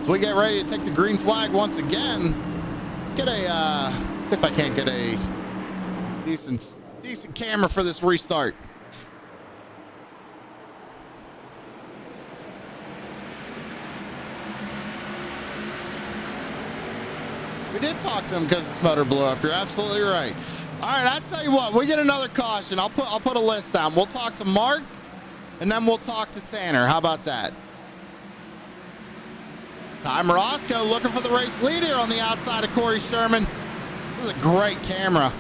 So we get ready to take the green flag once again. Let's get a, see if I can't get a decent camera for this restart. We did talk to him because his motor blew up. You're absolutely right. All right, I tell you what, we get another caution. I'll put a list down. We'll talk to Mark, and then we'll talk to Tanner. How about that? Ty Morosco looking for the race lead here on the outside of Corey Sherman. This is a great camera.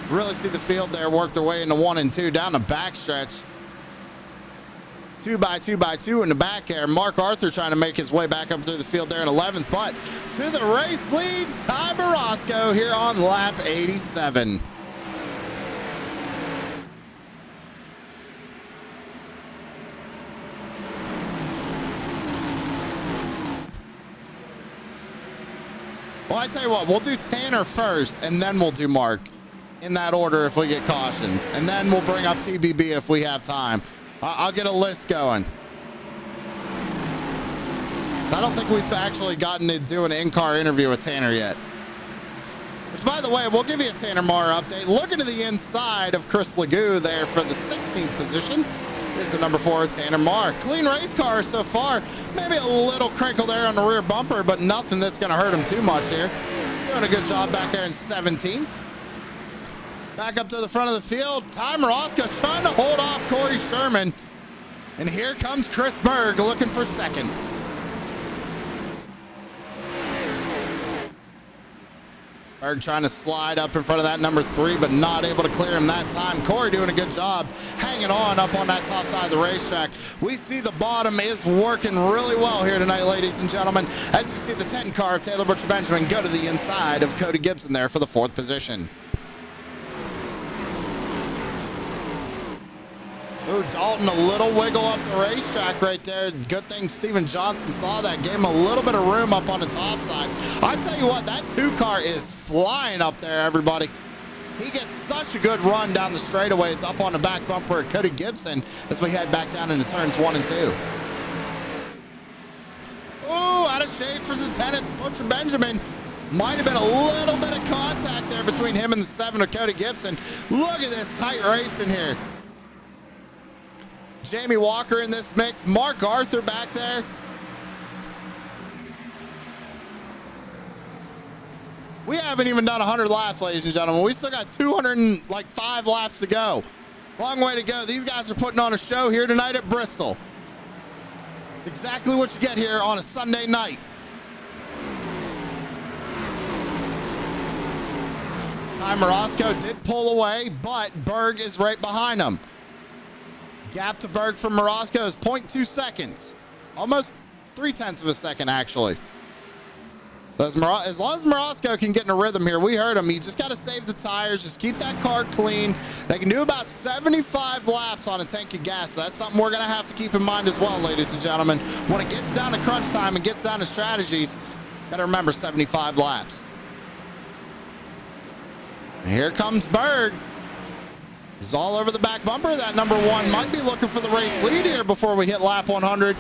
Really see the field there work their way into 1 and 2 down the backstretch. 2x2x2 in the back there. Mark Arthur trying to make his way back up through the field there in 11th, but to the race lead, Ty Morosco here on lap 87. Well, I tell you what, we'll do Tanner first, and then we'll do Mark in that order if we get cautions, and then we'll bring up TBB if we have time. I'll get a list going. So I don't think we've actually gotten to do an in-car interview with Tanner yet. Which, by the way, we'll give you a Tanner Marr update. Looking to the inside of Chris Legoo there for the 16th position is the number 4, Tanner Marr. Clean race car so far. Maybe a little crinkle there on the rear bumper, but nothing that's going to hurt him too much here. Doing a good job back there in 17th. Back up to the front of the field. Ty Morosco trying to hold off Corey Sherman. And here comes Chris Berg looking for second. Berg trying to slide up in front of that number 3, but not able to clear him that time. Corey doing a good job hanging on up on that top side of the racetrack. We see the bottom is working really well here tonight, ladies and gentlemen. As you see the 10 car of Taylor Butcher Benjamin go to the inside of Cody Gibson there for the 4th position. Ooh, Dalton, a little wiggle up the racetrack right there. Good thing Steven Johnson saw that. Gave him a little bit of room up on the top side. I tell you what, that 2 car is flying up there, everybody. He gets such a good run down the straightaways up on the back bumper of Cody Gibson as we head back down into turns 1 and 2. Ooh, out of shade for Lieutenant Butcher Benjamin. Might have been a little bit of contact there between him and the 7 of Cody Gibson. Look at this tight race in here. Jamie Walker in this mix. Mark Arthur back there. We haven't even done 100 laps, ladies and gentlemen. We still got 205 laps to go. Long way to go. These guys are putting on a show here tonight at Bristol. It's exactly what you get here on a Sunday night. Ty Morosco did pull away, but Berg is right behind him. Gap to Berg from Morosco is 0.2 seconds. Almost 0.3 of a second, actually. So as long as Morosco can get in a rhythm here, we heard him. You just got to save the tires. Just keep that car clean. They can do about 75 laps on a tank of gas. So that's something we're going to have to keep in mind as well, ladies and gentlemen. When it gets down to crunch time and gets down to strategies, got to remember 75 laps. And here comes Berg. He's all over the back bumper. That number 1 might be looking for the race lead here before we hit lap 100.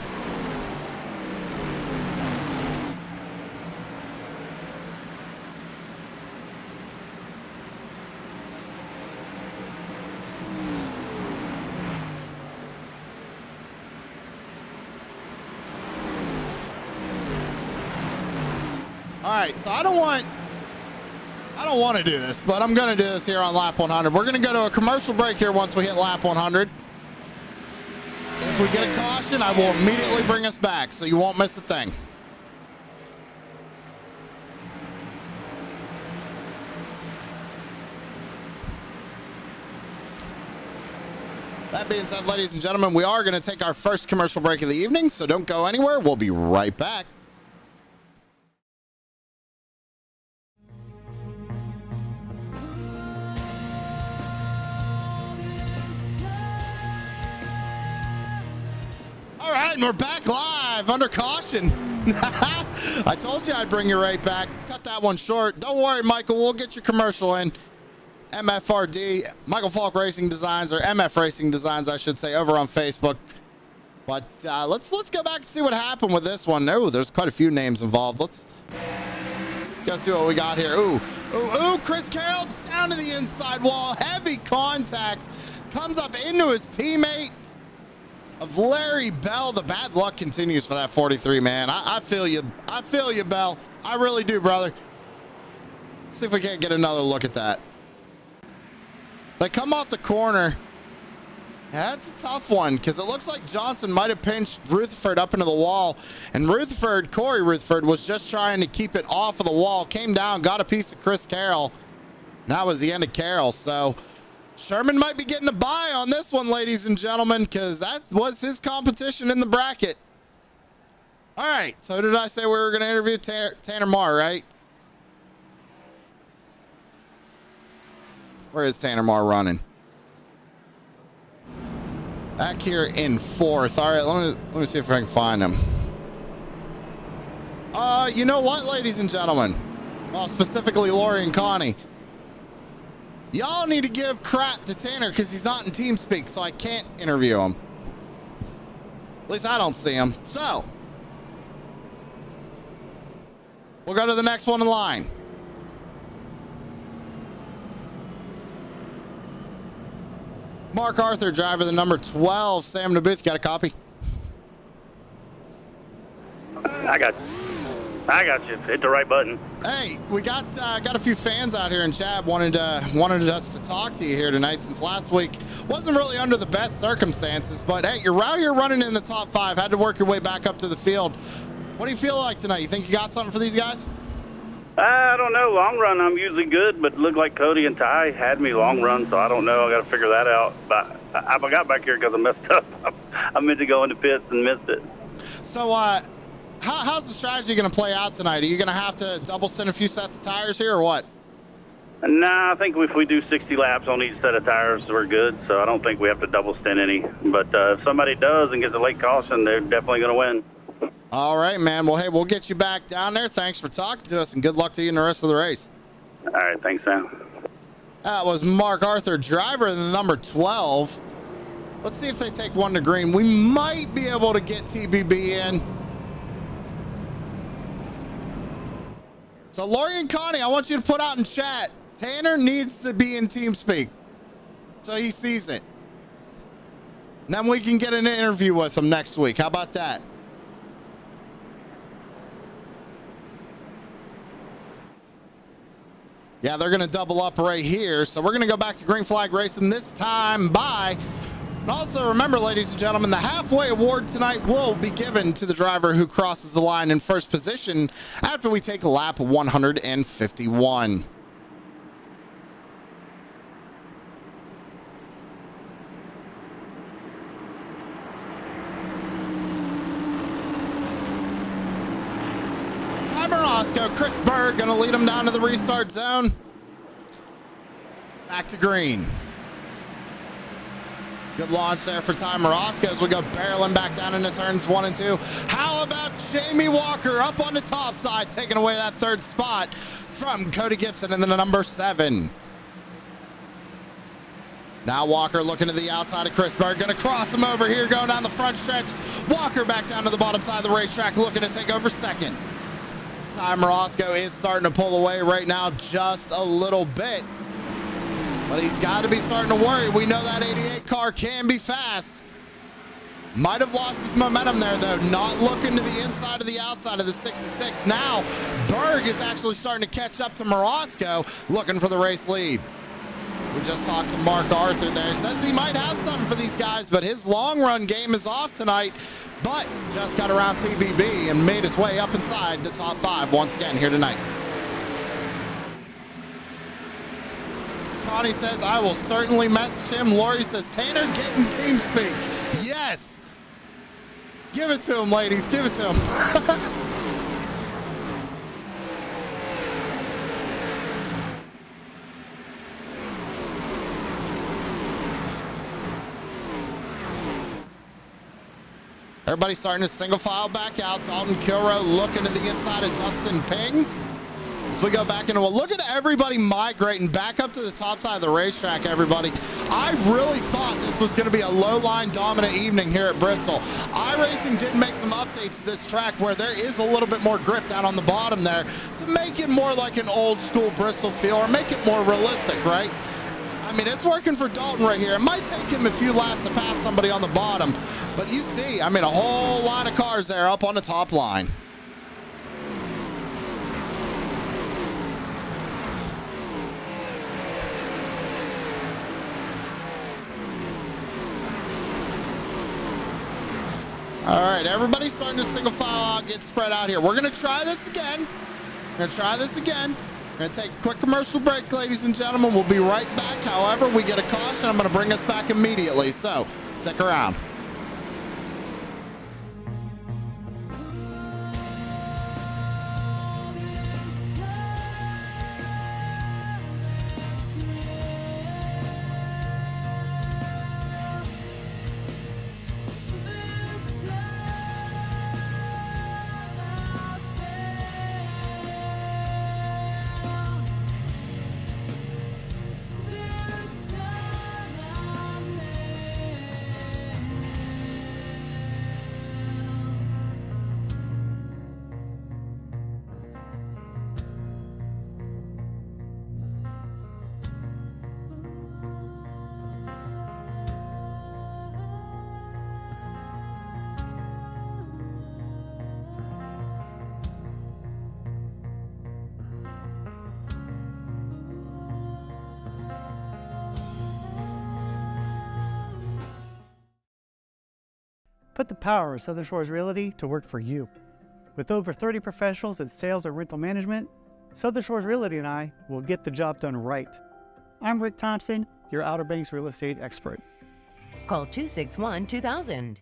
All right, so I don't want to do this, but I'm going to do this here on lap 100. We're going to go to a commercial break here once we hit lap 100. If we get a caution, I will immediately bring us back, so you won't miss a thing. That being said, ladies and gentlemen, we are going to take our first commercial break of the evening, so don't go anywhere. We'll be right back. All right, and we're back live under caution. I told you I'd bring you right back. Cut that one short. Don't worry, Michael. We'll get your commercial in. MFRD, Michael Falk Racing Designs, or MF Racing Designs, I should say, over on Facebook. But let's go back and see what happened with this one. Oh, there's quite a few names involved. Let's go see what we got here. Ooh, Chris Carroll down to the inside wall. Heavy contact. Comes up into his teammate of Larry Bell. The bad luck continues for that 43, man. I feel you. I feel you, Bell. I really do, brother. Let's see if we can't get another look at that. So I come off the corner. That's a tough one because it looks like Johnson might have pinched Rutherford up into the wall. And Corey Rutherford, was just trying to keep it off of the wall. Came down, got a piece of Chris Carroll. That was the end of Carroll. So Sherman might be getting a bye on this one, ladies and gentlemen, because that was his competition in the bracket. All right, so did I say we were going to interview Tanner Marr, right? Where is Tanner Marr running? Back here in 4th. All right, let me see if I can find him. You know what, ladies and gentlemen? Well, specifically Lori and Connie. Y'all need to give crap to Tanner because he's not in TeamSpeak, so I can't interview him. At least I don't see him. So we'll go to the next one in line. Mark Arthur, driver, the number 12. Sam in the booth, got a copy? I got you. Hit the right button. Hey, we got a few fans out here in chat wanted us to talk to you here tonight, since last week wasn't really under the best circumstances. But hey, you're out here running in the top 5. Had to work your way back up to the field. What do you feel like tonight? You think you got something for these guys? I don't know. Long run, I'm usually good, but it looked like Cody and Ty had me long run, so I don't know. I got to figure that out. But I got back here because I messed up. I meant to go into pits and missed it. So, how's the strategy going to play out tonight? Are you going to have to double send a few sets of tires here, or what? Nah, I think if we do 60 laps on each set of tires, we're good. So I don't think we have to double stint any. But if somebody does and gets a late caution, they're definitely going to win. All right, man. Well, hey, we'll get you back down there. Thanks for talking to us, and good luck to you in the rest of the race. All right, thanks, Sam. That was Mark Arthur, driver, the number 12. Let's see if they take one to green. We might be able to get TBB in. So, Lori and Connie, I want you to put out in chat, Tanner needs to be in TeamSpeak so he sees it. And then we can get an interview with him next week. How about that? Yeah, they're going to double up right here. So we're going to go back to green flag racing, this time by. And also remember, ladies and gentlemen, the halfway award tonight will be given to the driver who crosses the line in first position after we take lap 151. Roscoe, Chris Berg going to lead him down to the restart zone. Back to green. Good launch there for Ty Morosco as we go barreling back down into turns 1 and 2. How about Jamie Walker up on the top side, taking away that third spot from Cody Gibson in the number 7. Now Walker looking to the outside of Chris Berg, going to cross him over here, going down the front stretch. Walker back down to the bottom side of the racetrack, looking to take over second. Ty Morosco is starting to pull away right now just a little bit. But he's got to be starting to worry. We know that 88 car can be fast. Might have lost his momentum there, though. Not looking to the inside of the outside of the 66. Now, Berg is actually starting to catch up to Morosco, looking for the race lead. We just talked to Mark Arthur there. Says he might have something for these guys, but his long run game is off tonight. But just got around TBB and made his way up inside the top 5 once again here tonight. Connie says, I will certainly message him. Lori says, Tanner, get in TeamSpeak. Yes. Give it to him, ladies. Give it to him. Everybody starting to single file back out. Dalton Kilrow looking to the inside of Dustin Ping. As we go back into a look at everybody migrating back up to the top side of the racetrack, everybody. I really thought this was going to be a low-line dominant evening here at Bristol. iRacing did make some updates to this track where there is a little bit more grip down on the bottom there to make it more like an old-school Bristol feel, or make it more realistic, right? I mean, it's working for Dalton right here. It might take him a few laps to pass somebody on the bottom, but you see, I mean, a whole line of cars there up on the top line. All right, everybody's starting to single file out, get spread out here. We're going to try this again. We're going to take a quick commercial break, ladies and gentlemen. We'll be right back. However, we get a caution. I'm going to bring us back immediately, so stick around. Put the power of Southern Shores Realty to work for you. With over 30 professionals in sales and rental management, Southern Shores Realty and I will get the job done right. I'm Rick Thompson, your Outer Banks real estate expert. Call 261-2000.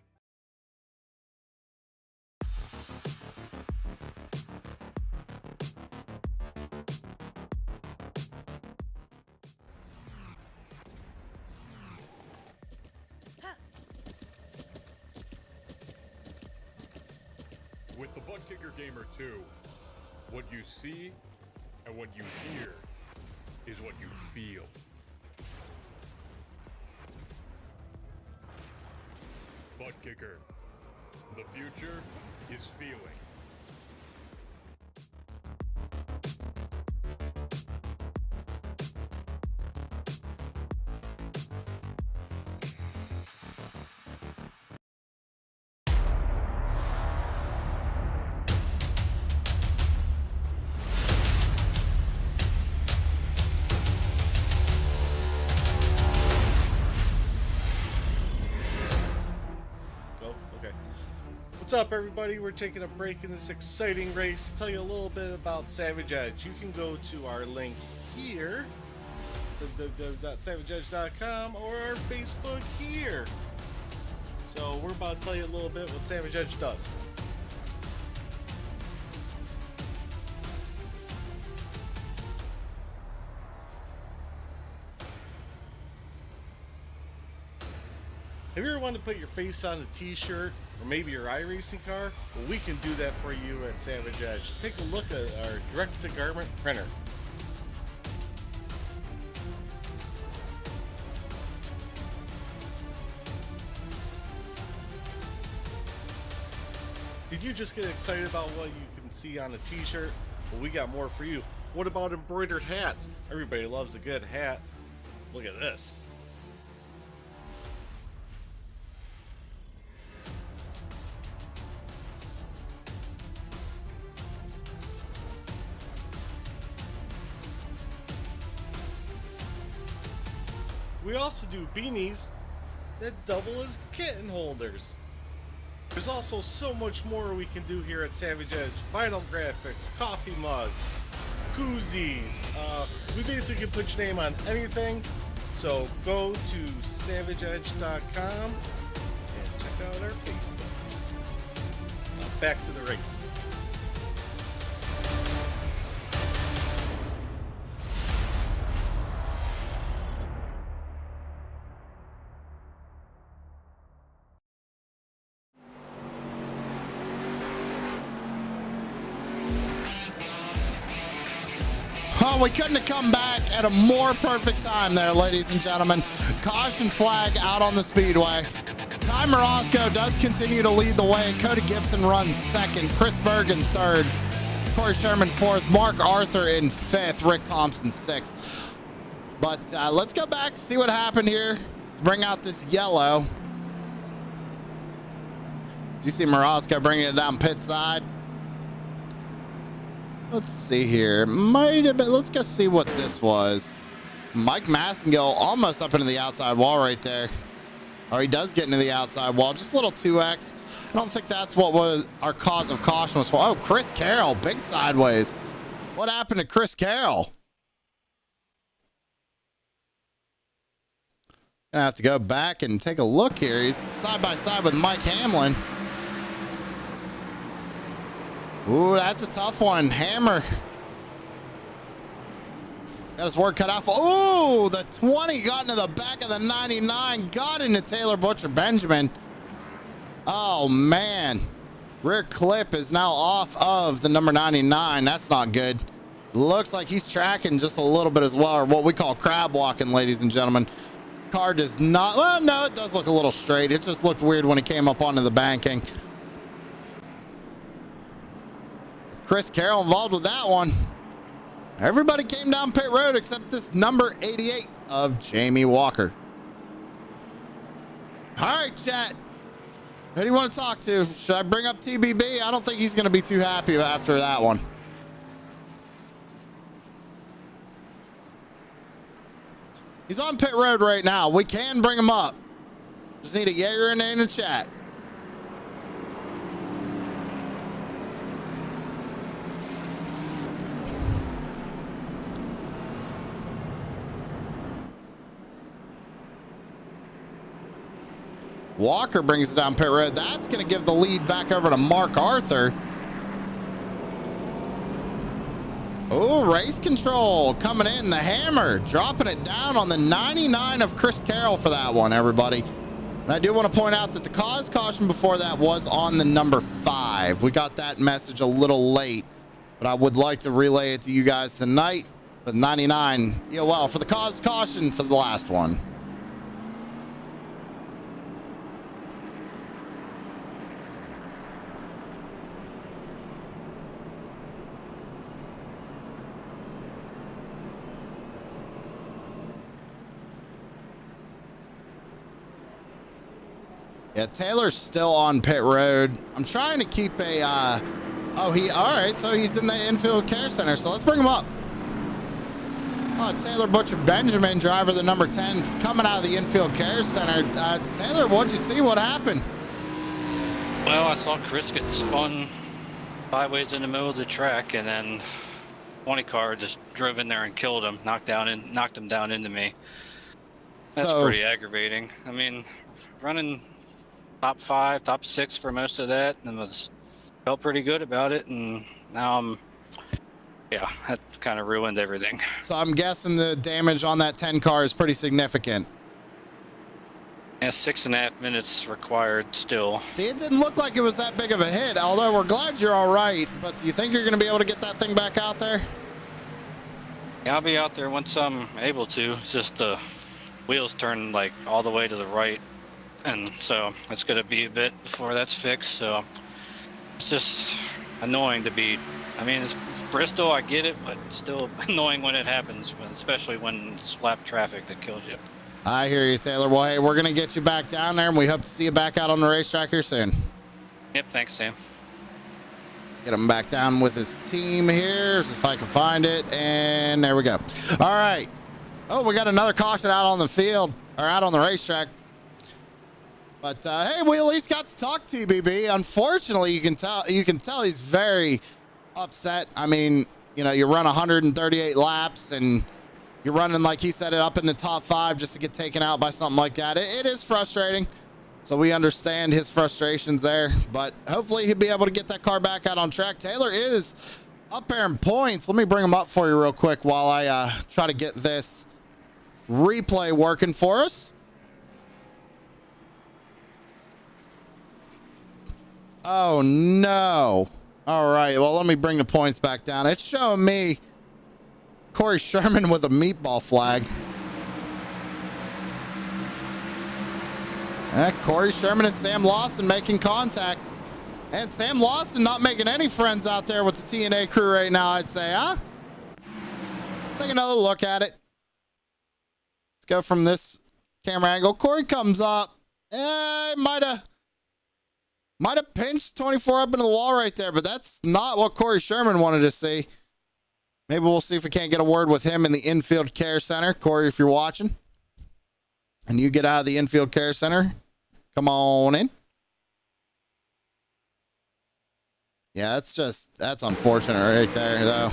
With the Butt Kicker Gamer 2, what you see and what you hear is what you feel. Butt Kicker. The future is feeling. What's up, everybody? We're taking a break in this exciting race to tell you a little bit about Savage Edge. You can go to our link here, www.savageedge.com, or our Facebook here. So we're about to tell you a little bit what Savage Edge does. Have you ever wanted to put your face on a t-shirt or maybe your iRacing car? Well, we can do that for you at Savage Edge. Take a look at our direct-to-garment printer. Did you just get excited about what you can see on a t-shirt? Well, we got more for you. What about embroidered hats? Everybody loves a good hat. Look at this. We also do beanies that double as kitten holders. There's also so much more we can do here at Savage Edge. Vinyl graphics, coffee mugs, koozies. We basically can put your name on anything. So go to savageedge.com and check out our Facebook. Now back to the race. Oh, we couldn't have come back at a more perfect time there, ladies and gentlemen. Caution flag out on the speedway. Ty Morosco does continue to lead the way. Cody Gibson runs second. Chris Bergen third. Corey Sherman fourth. Mark Arthur in fifth. Rick Thompson sixth. But let's go back to see what happened here. Bring out this yellow. Do you see Morosco bringing it down pit side? Let's see here. Might have been. Let's go see what this was. Mike Massengill almost up into the outside wall right there. Or he does get into the outside wall. Just a little 2X. I don't think that's what was our cause of caution was for. Oh, Chris Carroll. Big sideways. What happened to Chris Carroll? Gonna have to go back and take a look here. It's side by side with Mike Hamlin. Ooh, that's a tough one. Hammer. Got his work cut out for. Ooh, the 20 got into the back of the 99. Got into Taylor Butcher Benjamin. Oh, man. Rear clip is now off of the number 99. That's not good. Looks like he's tracking just a little bit as well, or what we call crab walking, ladies and gentlemen. Car does not. Well, no, it does look a little straight. It just looked weird when it came up onto the banking. Chris Carroll involved with that one. Everybody came down pit road except this number 88 of Jamie Walker. All right, chat. Who do you want to talk to? Should I bring up TBB? I don't think he's going to be too happy after that one. He's on pit road right now. We can bring him up. Just need a yay or a nay in the chat. Walker brings it down pit road. That's going to give the lead back over to Mark Arthur. Oh, race control coming in. The hammer dropping it down on the 99 of Chris Carroll for that one, everybody. And I do want to point out that the cause caution before that was on the number 5. We got that message a little late, but I would like to relay it to you guys tonight. With 99, yeah, well, for the cause caution for the last one. Yeah, Taylor's still on pit road. I'm trying to keep a, all right, so he's in the infield care center, so let's bring him up. Oh, Taylor Butcher Benjamin, driver the number 10, coming out of the infield care center. Taylor, what'd you see? What happened? Well, I saw Chris get spun sideways in the middle of the track, and then 20 car just drove in there and killed him, knocked him down into me. That's pretty aggravating. I mean, running top 5, top 6 for most of that, and felt pretty good about it, and now yeah, that kind of ruined everything. So I'm guessing the damage on that 10 car is pretty significant. Yeah, 6.5 minutes required still. See, it didn't look like it was that big of a hit, although we're glad you're all right, but do you think you're going to be able to get that thing back out there? Yeah, I'll be out there once I'm able to. It's just the wheels turn like all the way to the right, and so it's going to be a bit before that's fixed, so it's just annoying to be, I mean, it's Bristol, I get it, but it's still annoying when it happens, especially when it's lap traffic that kills you. I hear you, Taylor. Well, hey, we're going to get you back down there, and we hope to see you back out on the racetrack here soon. Yep, thanks, Sam. Get him back down with his team here, if I can find it, and there we go. All right. Oh, we got another caution out on the field, or out on the racetrack. But hey, we at least got to talk TBB. Unfortunately, you can tell he's very upset. I mean, you know, you run 138 laps and you're running, like he said, it up in the top 5 just to get taken out by something like that. It is frustrating. So we understand his frustrations there, but hopefully he'll be able to get that car back out on track. Taylor is up there in points. Let me bring him up for you real quick while I try to get this replay working for us. Oh, no. All right. Well, let me bring the points back down. It's showing me Corey Sherman with a meatball flag. Corey Sherman and Sam Lawson making contact. And Sam Lawson not making any friends out there with the TNA crew right now, I'd say, huh? Let's take another look at it. Let's go from this camera angle. Corey comes up. Might have pinched 24 up into the wall right there, but that's not what Corey Sherman wanted to see. Maybe we'll see if we can't get a word with him in the infield care center. Corey, if you're watching and you get out of the infield care center, come on in. Yeah, that's unfortunate right there, though.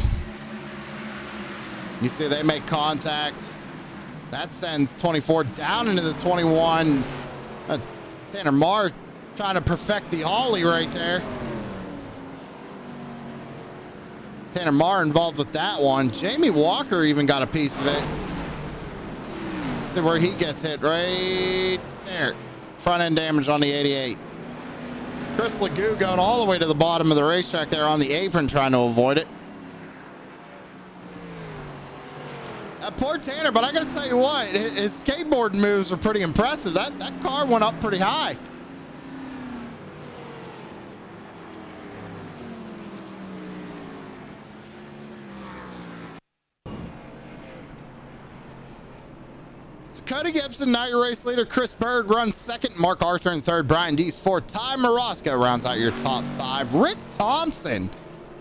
You see they make contact. That sends 24 down into the 21. Tanner Marr trying to perfect the ollie right there. Tanner Marr involved with that one. Jamie Walker even got a piece of it. See where he gets hit right there. Front end damage on the 88. Chris Legoo going all the way to the bottom of the racetrack there on the apron trying to avoid it. Poor Tanner, but I got to tell you what, his skateboard moves are pretty impressive. That car went up pretty high. So Cody Gibson, now your race leader. Chris Berg runs second. Mark Arthur in third. Brian Dees fourth. Ty Marosco rounds out your top 5. Rick Thompson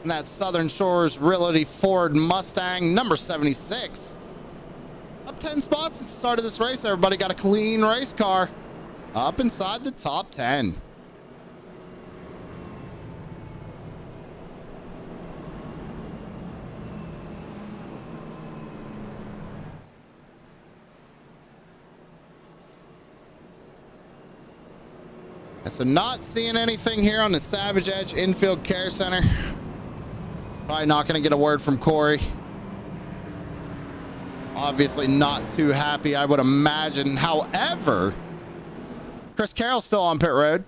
in that Southern Shores Realty Ford Mustang, number 76. Up 10 spots since the start of this race. Everybody got a clean race car up inside the top 10. So not seeing anything here on the Savage Edge Infield Care Center. Probably not going to get a word from Corey. Obviously not too happy, I would imagine. However, Chris Carroll's still on pit road.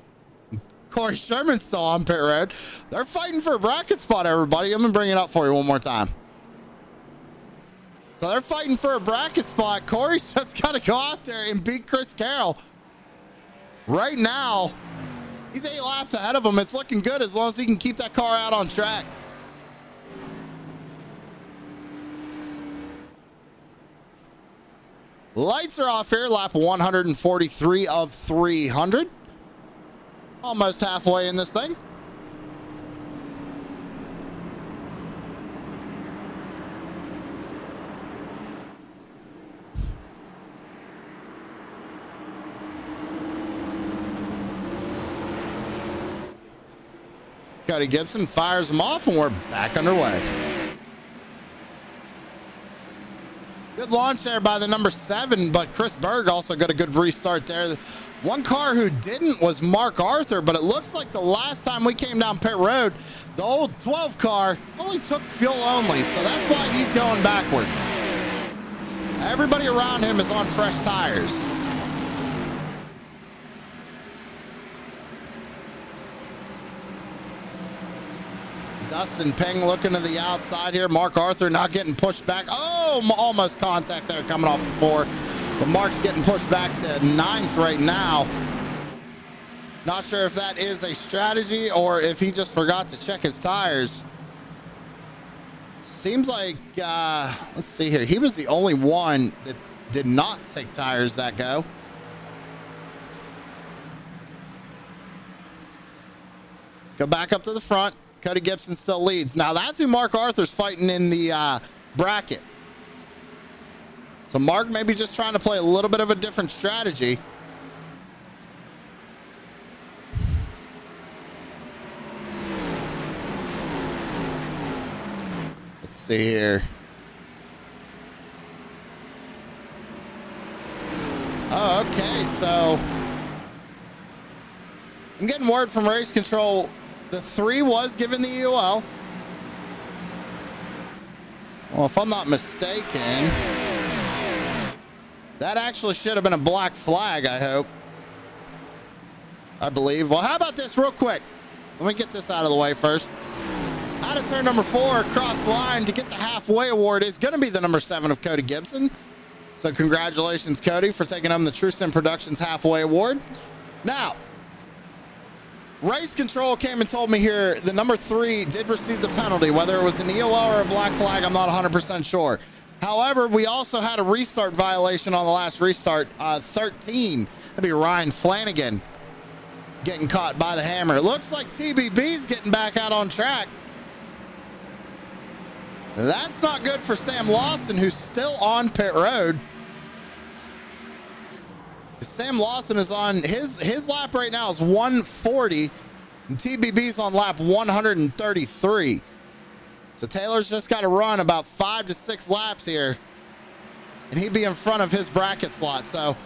Corey Sherman's still on pit road. They're fighting for a bracket spot, everybody. I'm going to bring it up for you one more time. So they're fighting for a bracket spot. Corey's just got to go out there and beat Chris Carroll. Right now, he's 8 laps ahead of him. It's looking good as long as he can keep that car out on track. Lights are off here. Lap 143 of 300. Almost halfway in this thing. Cody Gibson fires them off and we're back underway. Good launch there by the number 7, but Chris Berg also got a good restart there. One car who didn't was Mark Arthur, but it looks like the last time we came down pit road, the old 12 car only took fuel only, so that's why he's going backwards. Everybody around him is on fresh tires. Dustin Peng looking to the outside here. Mark Arthur not getting pushed back. Oh, almost contact there coming off the 4. But Mark's getting pushed back to 9th right now. Not sure if that is a strategy or if he just forgot to check his tires. Seems like, let's see here. He was the only one that did not take tires that go. Let's go back up to the front. Cody Gibson still leads. Now that's who Mark Arthur's fighting in the bracket. So Mark maybe just trying to play a little bit of a different strategy. Let's see here. Oh, okay. So I'm getting word from race control. The 3 was given the EOL. Well, if I'm not mistaken, that actually should have been a black flag, I hope. I believe. Well, how about this real quick? Let me get this out of the way first. Out of turn number 4, cross line to get the halfway award is going to be the number 7 of Cody Gibson. So congratulations, Cody, for taking home the truesimproductions halfway award. Now, race control came and told me here the number 3 did receive the penalty. Whether it was an EOL or a black flag, I'm not 100% sure. However, we also had a restart violation on the last restart. 13. That'd be Ryan Flanagan getting caught by the hammer. It looks like TBB's getting back out on track. That's not good for Sam Lawson, who's still on pit road. Sam Lawson is on his lap right now is 140 and TBB's on lap 133. So Taylor's just got to run about 5 to 6 laps here and he'd be in front of his bracket slot. So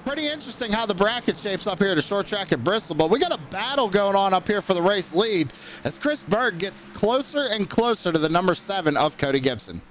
pretty interesting how the bracket shapes up here at a short track at Bristol, but we got a battle going on up here for the race lead as Chris Berg gets closer and closer to the number 7 of Cody Gibson.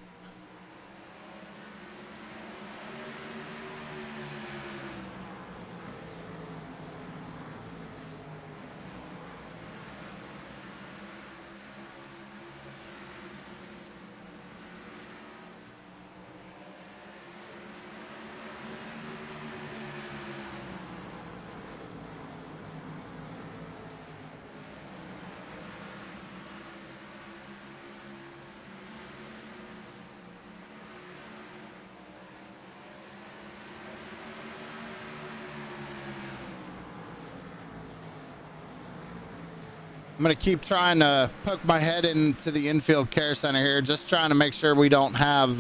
I'm going to keep trying to poke my head into the infield care center here, just trying to make sure we don't have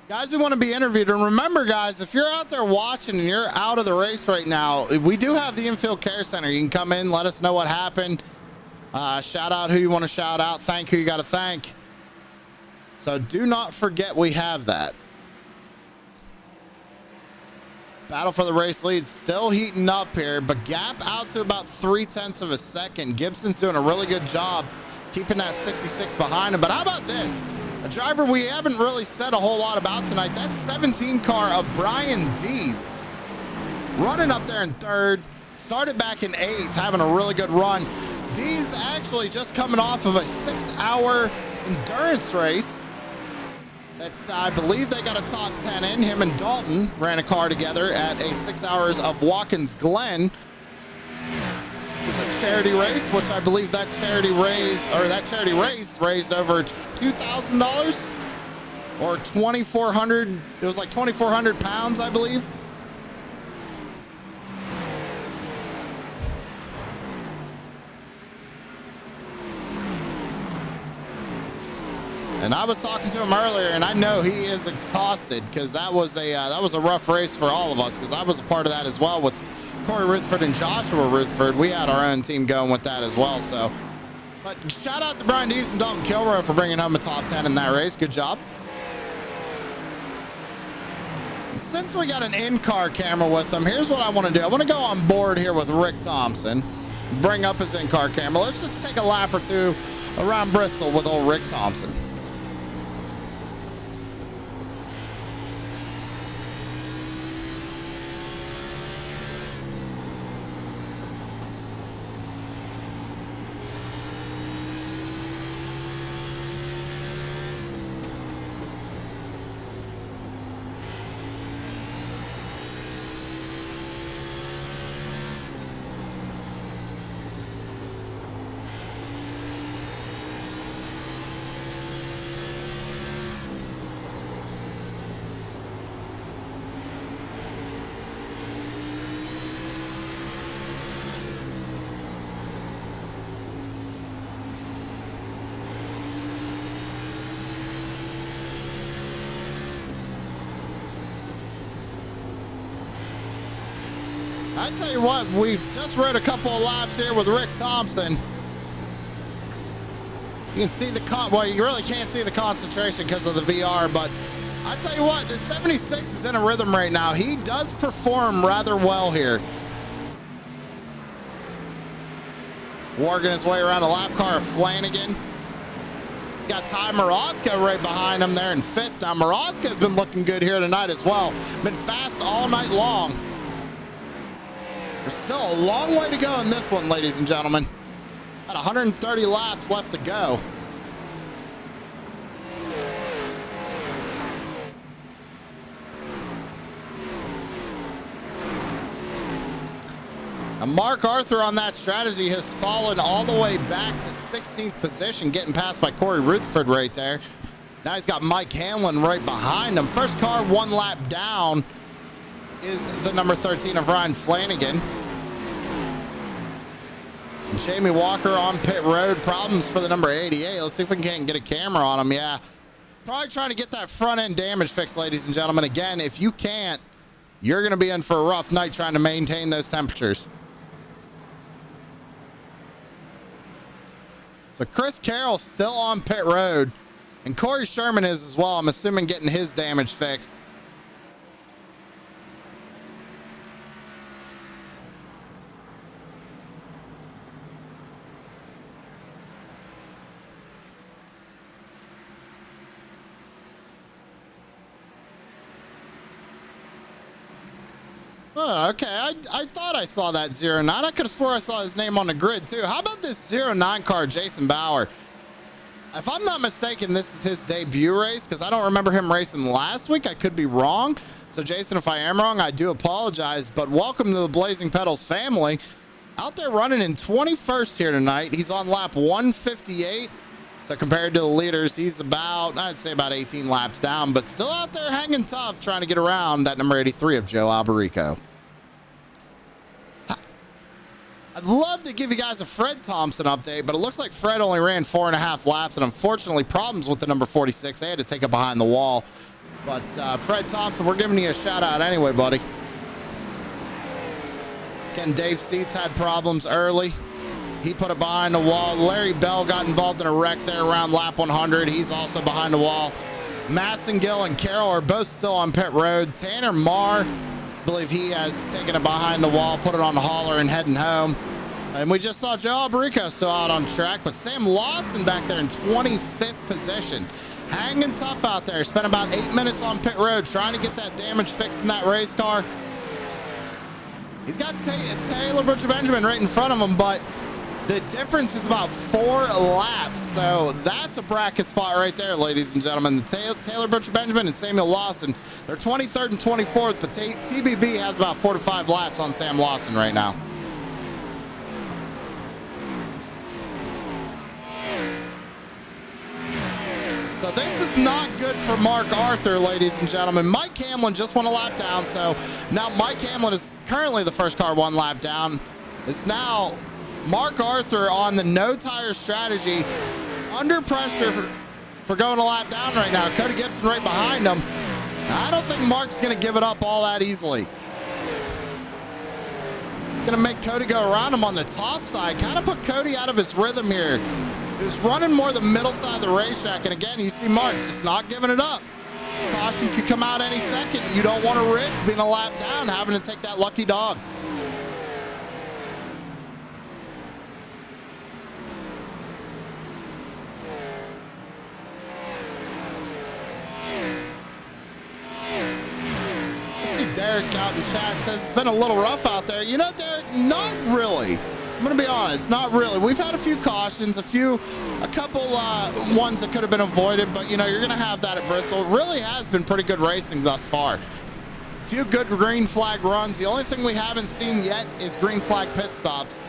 guys who want to be interviewed. And remember, guys, if you're out there watching and you're out of the race right now, we do have the infield care center. You can come in, let us know what happened. Shout out who you want to shout out. Thank who you got to thank. So do not forget we have that. Battle for the race lead still heating up here, but gap out to about 0.3 of a second. Gibson's doing a really good job keeping that 66 behind him. But how about this? A driver we haven't really said a whole lot about tonight. That 17 car of Brian Dees running up there in third. Started back in 8th, having a really good run. Dees actually just coming off of a 6-hour endurance race that I believe they got a top 10 in. Him and Dalton ran a car together at a 6 hours of Watkins Glen. It was a charity race, which I believe that charity race raised over $2,000 or 2,400. It was like 2,400 pounds, I believe. And I was talking to him earlier, and I know he is exhausted because that was a rough race for all of us, because I was a part of that as well with Corey Rutherford and Joshua Rutherford. We had our own team going with that as well. So, but shout out to Brian Dees and Dalton Kilroy for bringing home a top 10 in that race. Good job. And since we got an in-car camera with them, here's what I want to do. I want to go on board here with Rick Thompson, bring up his in-car camera. Let's just take a lap or two around Bristol with old Rick Thompson. I tell you what, we just rode a couple of laps here with Rick Thompson. You can see the well, you really can't see the concentration because of the VR, but I tell you what, the 76 is in a rhythm right now. He does perform rather well here. Working his way around a lap car of Flanagan. He's got Ty Morosco right behind him there in 5th. Now, Morosco's been looking good here tonight as well. Been fast all night long. There's still a long way to go in this one, ladies and gentlemen. About 130 laps left to go. Now Mark Arthur on that strategy has fallen all the way back to 16th position, getting passed by Corey Rutherford right there. Now he's got Mike Hanlon right behind him. First car 1 lap down is the number 13 of Ryan Flanagan. And Jamie Walker on pit road. Problems for the number 88. Let's see if we can get a camera on him. Yeah, probably trying to get that front end damage fixed, ladies and gentlemen. Again, if you can't, you're going to be in for a rough night trying to maintain those temperatures. So Chris Carroll's still on pit road, and Corey Sherman is as well. I'm assuming getting his damage fixed. Oh, okay, I thought I saw that 09. I could have swore I saw his name on the grid too. How about this 09 car, Jason Bauer? If I'm not mistaken, this is his debut race because I don't remember him racing last week. I could be wrong. So Jason, if I am wrong, I do apologize. But welcome to the Blazing Pedals family. Out there running in 21st here tonight. He's on lap 158. So compared to the leaders, he's about, I'd say about 18 laps down, but still out there hanging tough, trying to get around that number 83 of Joe Alberico. I'd love to give you guys a Fred Thompson update, but it looks like Fred only ran 4.5 laps, and unfortunately problems with the number 46. They had to take it behind the wall. But Fred Thompson, we're giving you a shout out anyway, buddy. Again, Dave Seats had problems early. He put it behind the wall. Larry Bell got involved in a wreck there around lap 100. He's also behind the wall. Massengill and Carroll are both still on pit road. Tanner Marr, believe he has taken it behind the wall, put it on the hauler, and heading home. And we just saw Joe Alberico still out on track, but Sam Lawson back there in 25th position. Hanging tough out there. Spent about 8 minutes on pit road trying to get that damage fixed in that race car. He's got Taylor Butcher-Benjamin right in front of him, but the difference is about 4 laps. So that's a bracket spot right there, ladies and gentlemen. The Taylor Butcher-Benjamin and Samuel Lawson, they're 23rd and 24th, but TBB has about 4 to 5 laps on Sam Lawson right now. So this is not good for Mark Arthur, ladies and gentlemen. Mike Hamlin just won a lap down, so now Mike Hamlin is currently the first car 1 lap down. It's now Mark Arthur on the no tire strategy, under pressure for going a lap down right now. Cody Gibson right behind him. I don't think Mark's going to give it up all that easily. It's going to make Cody go around him on the top side, kind of put Cody out of his rhythm here. He was running more the middle side of the racetrack, and again, you see Mark just not giving it up. Caution could come out any second. You don't want to risk being a lap down, having to take that lucky dog. I see Derek out in chat says it's been a little rough out there. You know, Derek, not really. I'm going to be honest, not really. We've had a few cautions, a couple ones that could have been avoided, but, you know, you're going to have that at Bristol. It really has been pretty good racing thus far. A few good green flag runs. The only thing we haven't seen yet is green flag pit stops.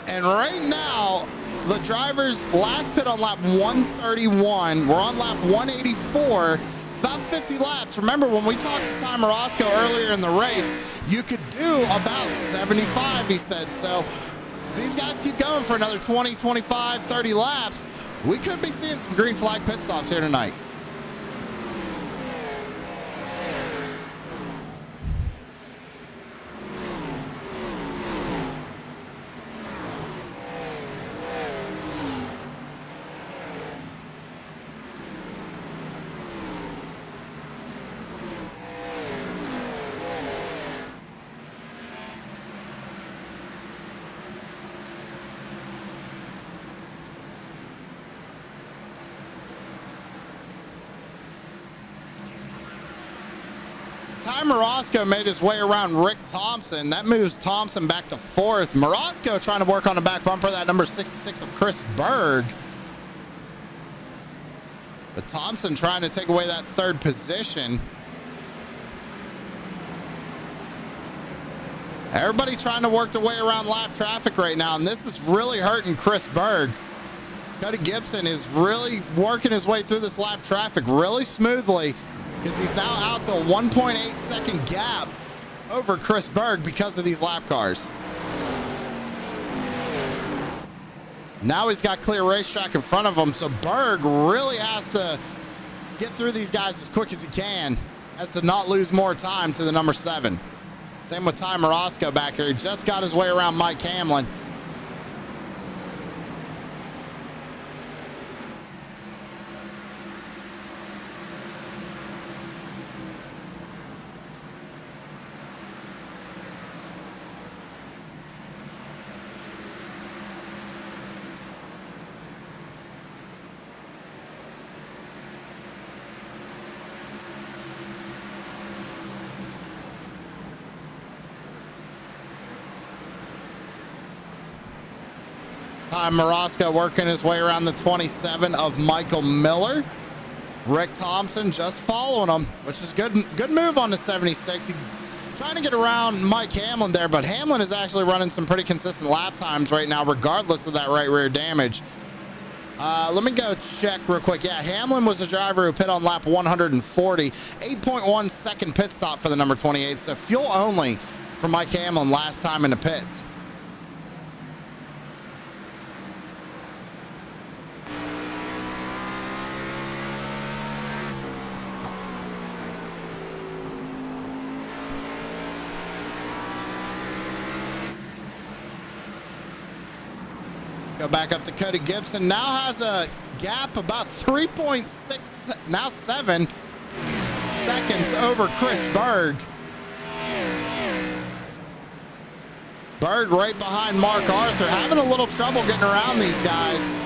And right now, the drivers last pit on lap 131. We're on lap 184. About 50 laps. Remember, when we talked to Ty Morosco earlier in the race, you could do about 75, he said. So if these guys keep going for another 20, 25, 30 laps, we could be seeing some green flag pit stops here tonight. Ty Morosco made his way around Rick Thompson. That moves Thompson back to 4th. Morosco trying to work on the back bumper, that number 66 of Chris Berg. But Thompson trying to take away that 3rd position. Everybody trying to work their way around lap traffic right now, and this is really hurting Chris Berg. Cody Gibson is really working his way through this lap traffic really smoothly, because he's now out to a 1.8 second gap over Chris Berg because of these lap cars. Now he's got clear racetrack in front of him, so Berg really has to get through these guys as quick as he can, has to not lose more time to the number 7. Same with Ty Morosco back here. He just got his way around Mike Hamlin. Ty Morosco working his way around the 27 of Michael Miller. Rick Thompson just following him, which is good move on the 76. He trying to get around Mike Hamlin there, but Hamlin is actually running some pretty consistent lap times right now, regardless of that right rear damage. Let me go check real quick. Yeah, Hamlin was the driver who pit on lap 140. 8.1 second pit stop for the number 28. So fuel only for Mike Hamlin last time in the pits. Go back up to Cody Gibson. Now has a gap about 3.6, now 7 seconds over Chris Berg. Berg right behind Mark Arthur, having a little trouble getting around these guys.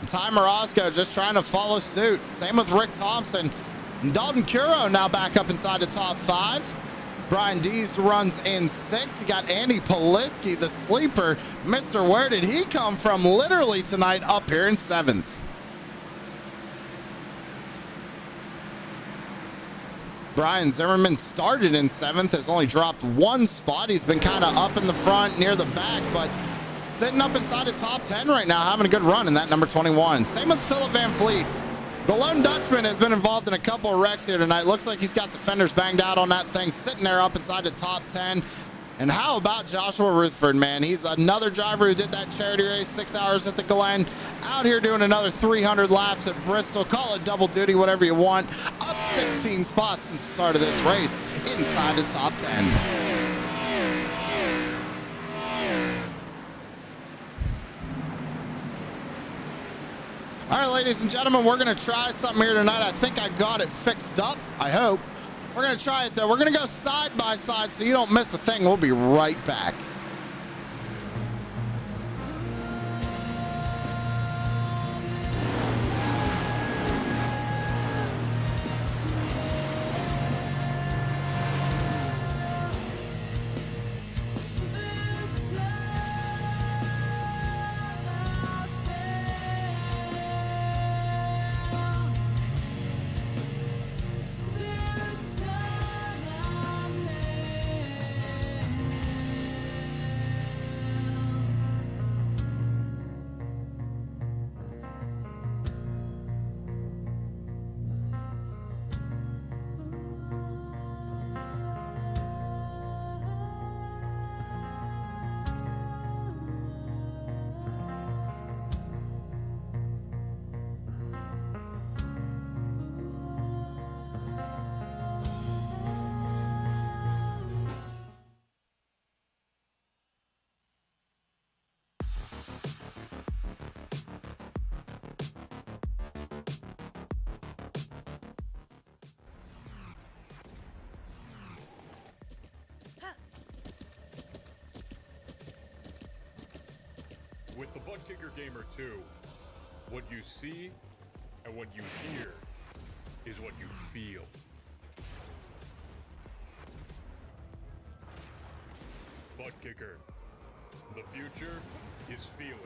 Ty Morosco just trying to follow suit. Same with Rick Thompson. And Dalton Curo now back up inside the top 5. Brian Dees runs in 6. You got Andy Poliski, the sleeper. Mr. Where did he come from literally tonight, up here in 7th. Brian Zimmerman started in 7th, has only dropped 1 spot. He's been kind of up in the front, near the back, but sitting up inside the top 10 right now, having a good run in that number 21. Same with Philip Van Fleet. The lone Dutchman has been involved in a couple of wrecks here tonight. Looks like he's got the fenders banged out on that thing, sitting there up inside the top 10. And how about Joshua Rutherford, man? He's another driver who did that charity race, 6 hours at the Glen. Out here doing another 300 laps at Bristol. Call it double duty, whatever you want. Up 16 spots since the start of this race, inside the top 10. All right, ladies and gentlemen, we're going to try something here tonight. I think I got it fixed up, I hope. We're going to try it, though. We're going to go side by side so you don't miss a thing. We'll be right back. With the Butt Kicker Gamer 2, what you see and what you hear is what you feel. Butt Kicker. The future is feeling.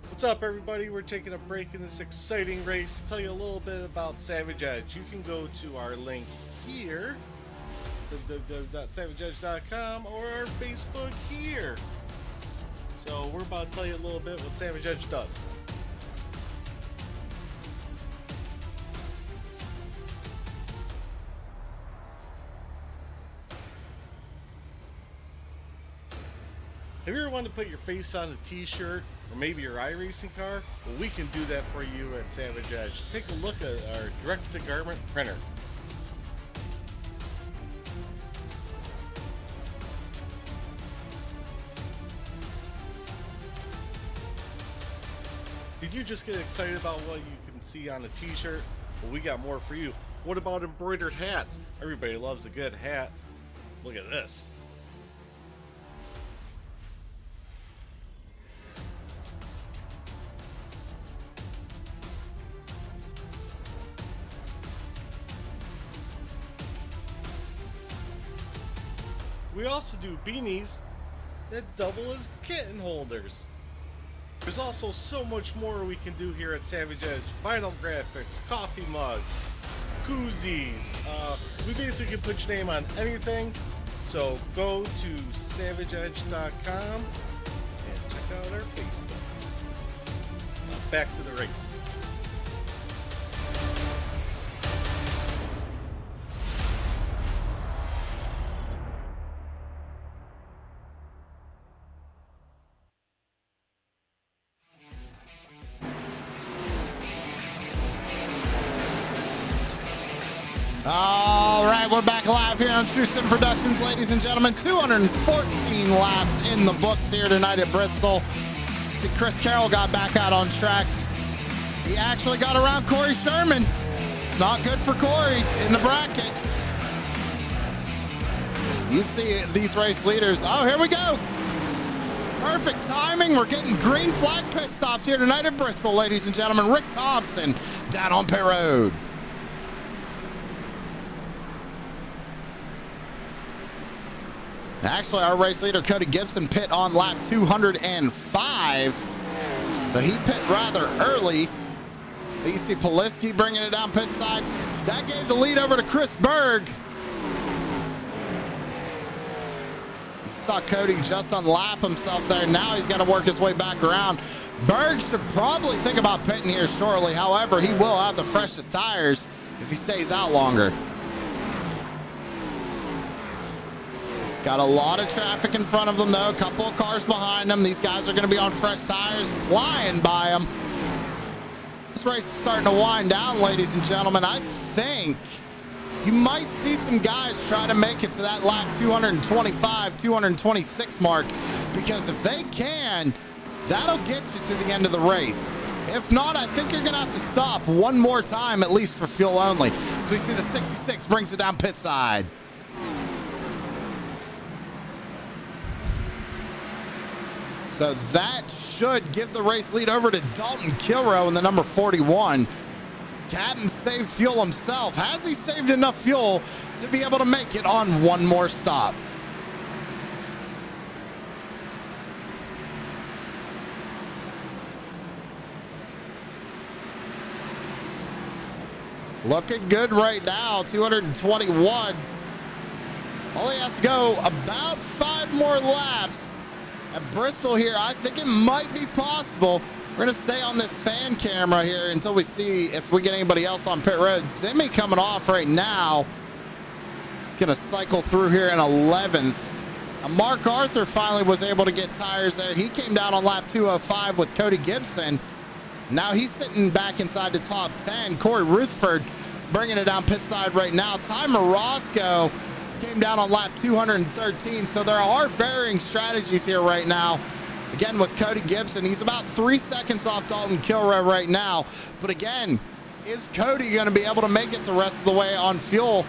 What's up, everybody? We're taking a break in this exciting race to tell you a little bit about Savage Edge. You can go to our link here, www.savageedge.com, or our Facebook here. So we're about to tell you a little bit what Savage Edge does. Have you ever wanted to put your face on a t-shirt or maybe your iRacing car? Well, we can do that for you at Savage Edge. Take a look at our direct-to-garment printer. Did you just get excited about what you can see on a t-shirt? Well, we got more for you. What about embroidered hats? Everybody loves a good hat. Look at this. We also do beanies that double as kitten holders. There's also so much more we can do here at Savage Edge. Vinyl graphics, coffee mugs, koozies. We basically can put your name on anything. So go to savageedge.com and check out our Facebook. Now back to the race. All right, we're back live here on True Sim Productions, ladies and gentlemen. 214 laps in the books here tonight at Bristol. See, Chris Carroll got back out on track. He actually got around Corey Sherman. It's not good for Corey in the bracket. You see these race leaders. Oh, here we go. Perfect timing. We're getting green flag pit stops here tonight at Bristol, ladies and gentlemen. Rick Thompson down on pit road. Actually, our race leader, Cody Gibson, pit on lap 205. So he pit rather early. You see Poliski bringing it down pit side. That gave the lead over to Chris Berg. You saw Cody just unlap himself there. Now he's got to work his way back around. Berg should probably think about pitting here shortly. However, he will have the freshest tires if he stays out longer. Got a lot of traffic in front of them, though. A couple of cars behind them. These guys are going to be on fresh tires, flying by them. This race is starting to wind down, ladies and gentlemen. I think you might see some guys try to make it to that lap 225, 226 mark, because if they can, that'll get you to the end of the race. If not, I think you're going to have to stop one more time, at least for fuel only. So we see the 66 brings it down pit side. So that should give the race lead over to Dalton Kilrow in the number 41. Captain saved fuel himself. Has he saved enough fuel to be able to make it on one more stop? Looking good right now, 221. All he has to go about 5 more laps. At Bristol here, I think it might be possible. We're going to stay on this fan camera here until we see if we get anybody else on pit road. Simi coming off right now. It's going to cycle through here in 11th. Mark Arthur finally was able to get tires there. He came down on lap 205 with Cody Gibson. Now he's sitting back inside the top 10. Corey Rutherford bringing it down pit side right now. Ty Morosco came down on lap 213. So there are varying strategies here right now. Again, with Cody Gibson, he's about 3 seconds off Dalton Kilrow right now. But again, is Cody going to be able to make it the rest of the way on fuel?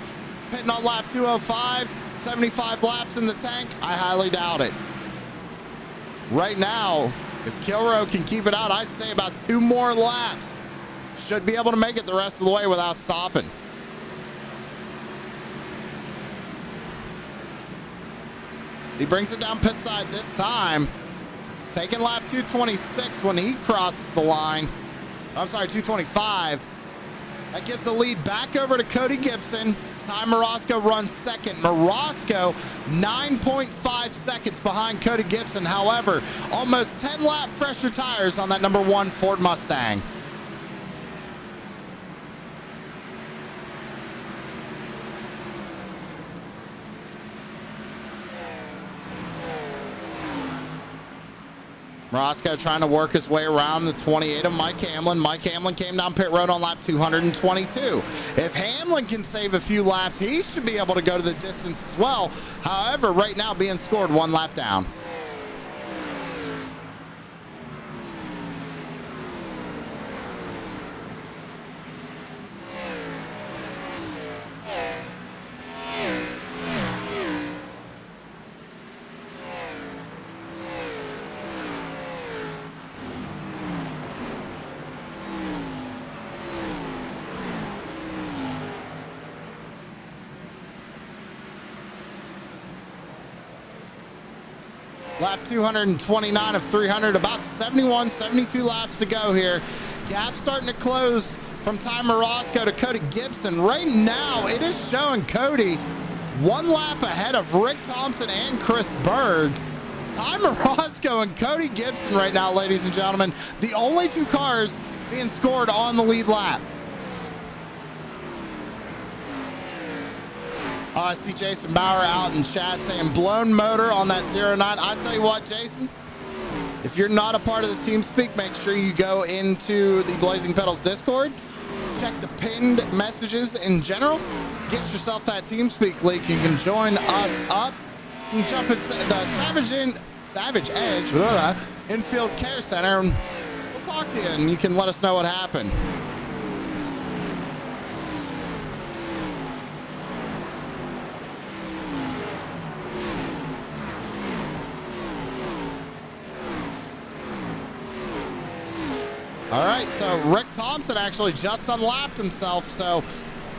Hitting on lap 205, 75 laps in the tank? I highly doubt it. Right now, if Kilrow can keep it out, I'd say about 2 more laps. Should be able to make it the rest of the way without stopping. He brings it down pit side this time. He's taking lap 226 when he crosses the line. I'm sorry, 225. That gives the lead back over to Cody Gibson. Ty Morosco runs second. Morosco 9.5 seconds behind Cody Gibson. However, almost 10 lap fresher tires on that number 1 Ford Mustang. Morosco trying to work his way around the 28 of Mike Hamlin. Mike Hamlin came down pit road on lap 222. If Hamlin can save a few laps, he should be able to go to the distance as well. However, right now being scored 1 lap down. Lap 229 of 300, about 71, 72 laps to go here. Gap starting to close from Ty Morosco to Cody Gibson. Right now, it is showing Cody 1 lap ahead of Rick Thompson and Chris Berg. Ty Morosco and Cody Gibson right now, ladies and gentlemen, the only 2 cars being scored on the lead lap. I see Jason Bauer out in chat saying blown motor on that 09. I tell you what, Jason, if you're not a part of the TeamSpeak, make sure you go into the Blazing Pedals Discord. check the pinned messages in general. Get yourself that TeamSpeak link. You can join us up. You can jump into the Savage Edge Infield Care Center, and we'll talk to you, and you can let us know what happened. All right, so Rick Thompson actually just unlapped himself, so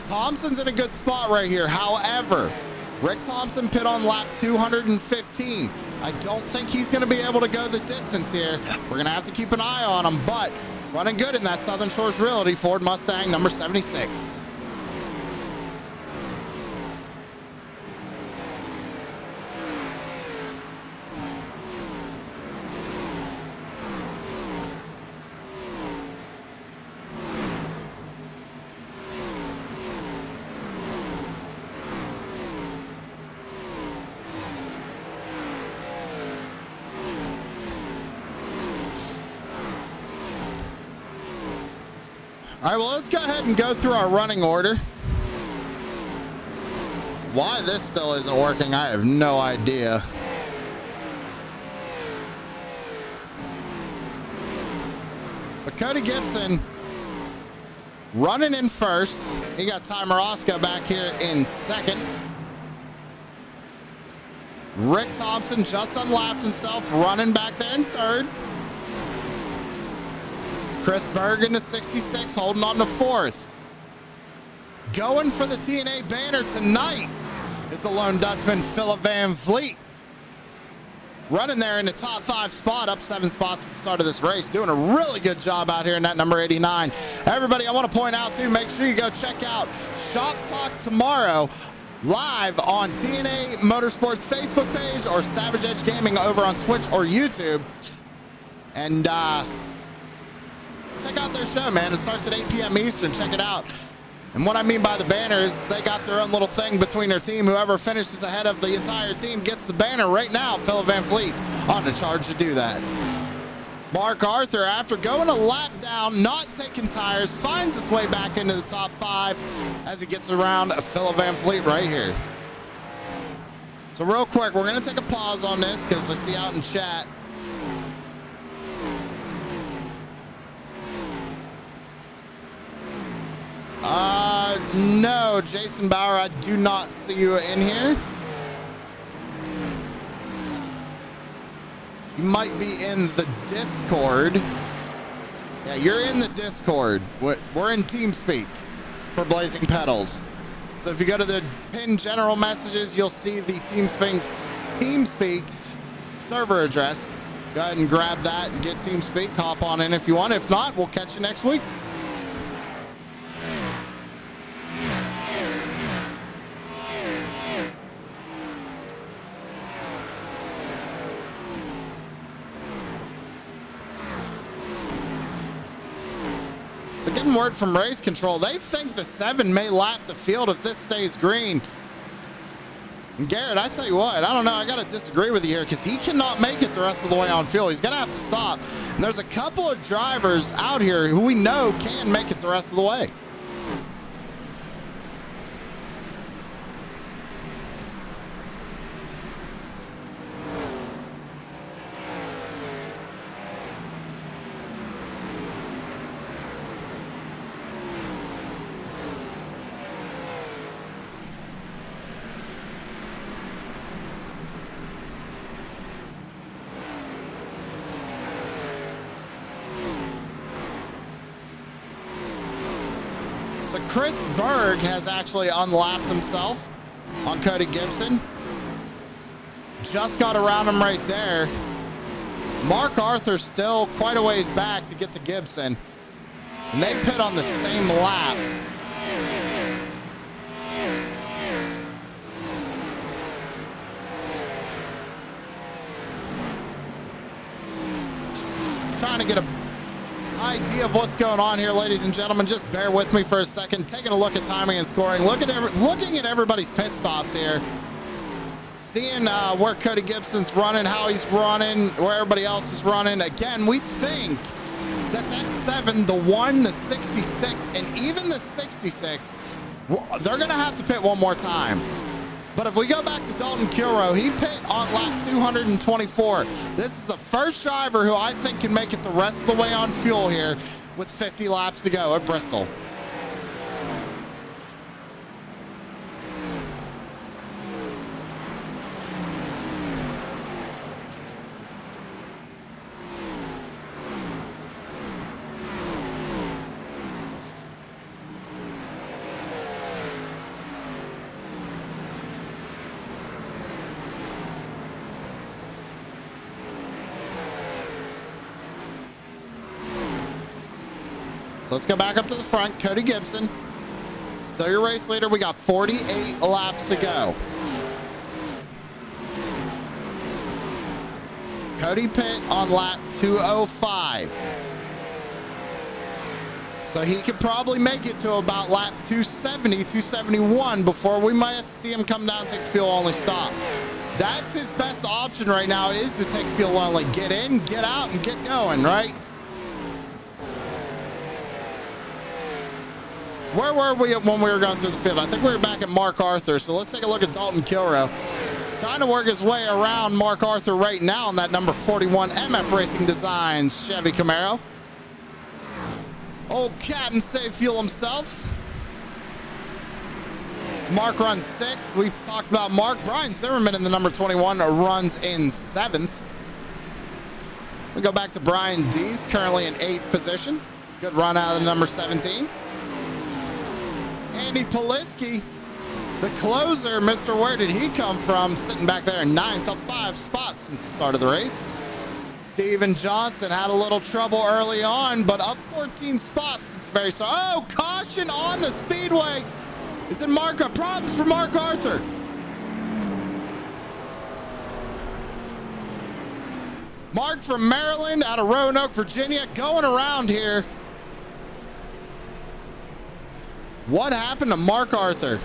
Thompson's in a good spot right here. However, Rick Thompson pit on lap 215. I don't think he's going to be able to go the distance here. We're going to have to keep an eye on him, but running good in that Southern Shores Realty Ford Mustang number 76. All right, well, let's go ahead and go through our running order. Why this still isn't working, I have no idea. But Cody Gibson running in first. He got Ty Morosco back here in second. Rick Thompson just unlapped himself, running back there in third. Chris Berg into 66, holding on to fourth. Going for the TNA banner tonight is the lone Dutchman, Philip Van Vliet. Running there in the top 5 spot, up 7 spots at the start of this race. Doing a really good job out here in that number 89. Everybody, I want to point out too, make sure you go check out Shop Talk tomorrow live on TNA Motorsports Facebook page or Savage Edge Gaming over on Twitch or YouTube. And check out their show, man. It starts at 8 p.m. Eastern. Check it out. And what I mean by the banner is they got their own little thing between their team. Whoever finishes ahead of the entire team gets the banner right now. Philip Van Vliet on the charge to do that. Mark Arthur, after going a lap down, not taking tires, finds his way back into the top 5 as he gets around Philip Van Vliet right here. So real quick, we're going to take a pause on this because I see out in chat. No, Jason Bauer, I do not see you in here. You might be in the Discord. Yeah, you're in the Discord. We're in TeamSpeak for Blazing Pedals. So if you go to the pinned general messages, you'll see the TeamSpeak server address. Go ahead and grab that and get TeamSpeak. Hop on in if you want. If not, we'll catch you next week. So getting word from race control, they think the 7 may lap the field if this stays green. And Garrett, I tell you what, I don't know, I got to disagree with you here because he cannot make it the rest of the way on fuel. He's going to have to stop. And there's a couple of drivers out here who we know can make it the rest of the way. So Chris Berg has actually unlapped himself on Cody Gibson. Just got around him right there. Mark Arthur still quite a ways back to get to Gibson. And they pit on the same lap. Trying to get a idea of what's going on here, ladies and gentlemen. Just bear with me for a second. Taking a look at timing and scoring. Looking at everybody's pit stops here. Seeing where Cody Gibson's running, how he's running, where everybody else is running. Again, we think that 7, the 1, the 66, and even the says 66. They're going to have to pit one more time. But if we go back to Dalton Kilrow, he pit on lap 224. This is the first driver who I think can make it the rest of the way on fuel here with 50 laps to go at Bristol. So let's go back up to the front. Cody Gibson, still your race leader. We got 48 laps to go. Cody pit on lap 205. So he could probably make it to about lap 270, 271 before we might have to see him come down and take fuel only stop. That's his best option right now, is to take fuel only. Get in, get out, and get going, right? Where were we when we were going through the field? I think we were back at Mark Arthur. So let's take a look at Dalton Kilrow. Trying to work his way around Mark Arthur right now on that number 41 MF Racing Designs Chevy Camaro. Old Captain Save Fuel himself. Mark runs 6th. We talked about Mark. Brian Zimmerman in the number 21 runs in 7th. We go back to Brian Dees, currently in 8th position. Good run out of the number 17. Andy Poliski, the closer, Mr. Where did he come from? Sitting back there in 9th, up 5 spots since the start of the race. Steven Johnson had a little trouble early on, but up 14 spots. It's very sorry. Oh, caution on the speedway. Is it problems for Mark Arthur? Mark from Maryland out of Roanoke, Virginia, going around here. What happened to Mark Arthur?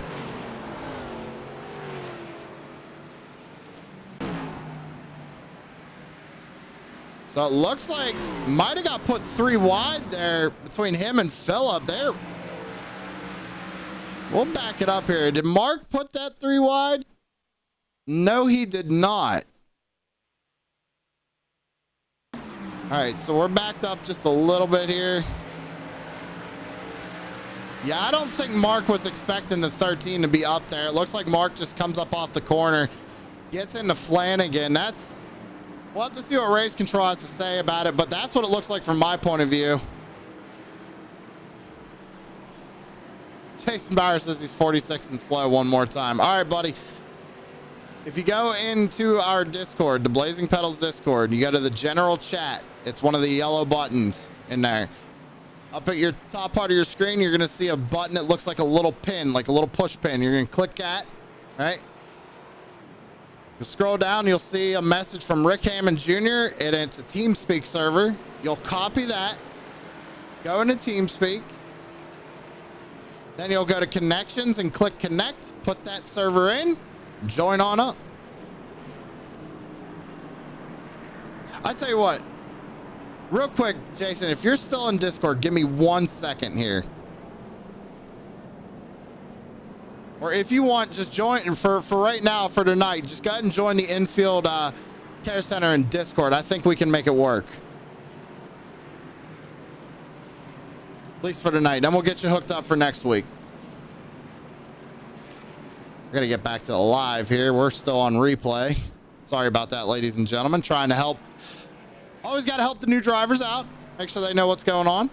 So it looks like might have got put 3 wide there between him and Phillip there. We'll back it up here. Did Mark put that 3 wide? No, he did not. All right, so we're backed up just a little bit here. Yeah, I don't think Mark was expecting the 13 to be up there. It looks like Mark just comes up off the corner, gets into Flanagan. We'll have to see what race control has to say about it, but that's what it looks like from my point of view. Jason Bauer says he's 46 and slow one more time. All right, buddy. If you go into our Discord, the Blazing Pedals Discord, you go to the general chat. It's one of the yellow buttons in there. Up at your top part of your screen, you're going to see a button that looks like a little pin, like a little push pin. You're going to click that, right? You scroll down, you'll see a message from Rick Hammond Jr., and it's a TeamSpeak server. You'll copy that, go into TeamSpeak. Then you'll go to Connections and click Connect, put that server in, join on up. I tell you what. Real quick, Jason, if you're still in Discord, give me 1 second here. Or if you want, just join for right now, for tonight, just go ahead and join the infield care center in Discord. I think we can make it work. At least for tonight. Then we'll get you hooked up for next week. We're going to get back to the live here. We're still on replay. Sorry about that, ladies and gentlemen. Trying to help. Always got to help the new drivers out. Make sure they know what's going on.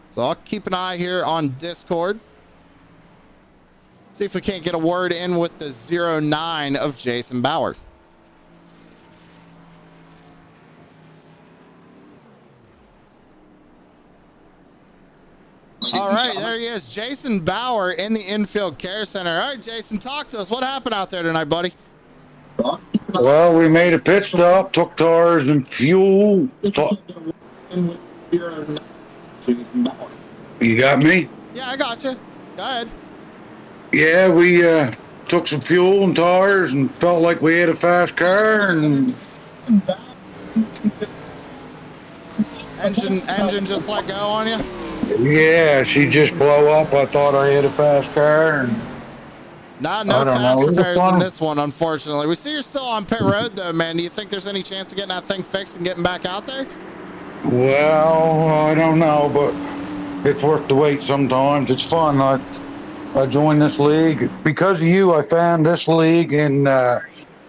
So I'll keep an eye here on Discord. See if we can't get a word in with the 09 of Jason Bauer. All right, there he is. Jason Bauer in the infield care center. All right, Jason, talk to us. What happened out there tonight, buddy? Well, we made a pit stop, took tires and fuel. You got me? Yeah, I got you. Go ahead. Yeah, we took some fuel and tires and felt like we had a fast car. And engine just let go on you? Yeah, she just blow up. I thought I had a fast car. And No I don't fast know. It was repairs in fun. this one, unfortunately. We see you're still on pit road, though, man. Do you think there's any chance of getting that thing fixed and getting back out there? Well, I don't know, but it's worth the wait sometimes. It's fun. I joined this league. Because of you, I found this league in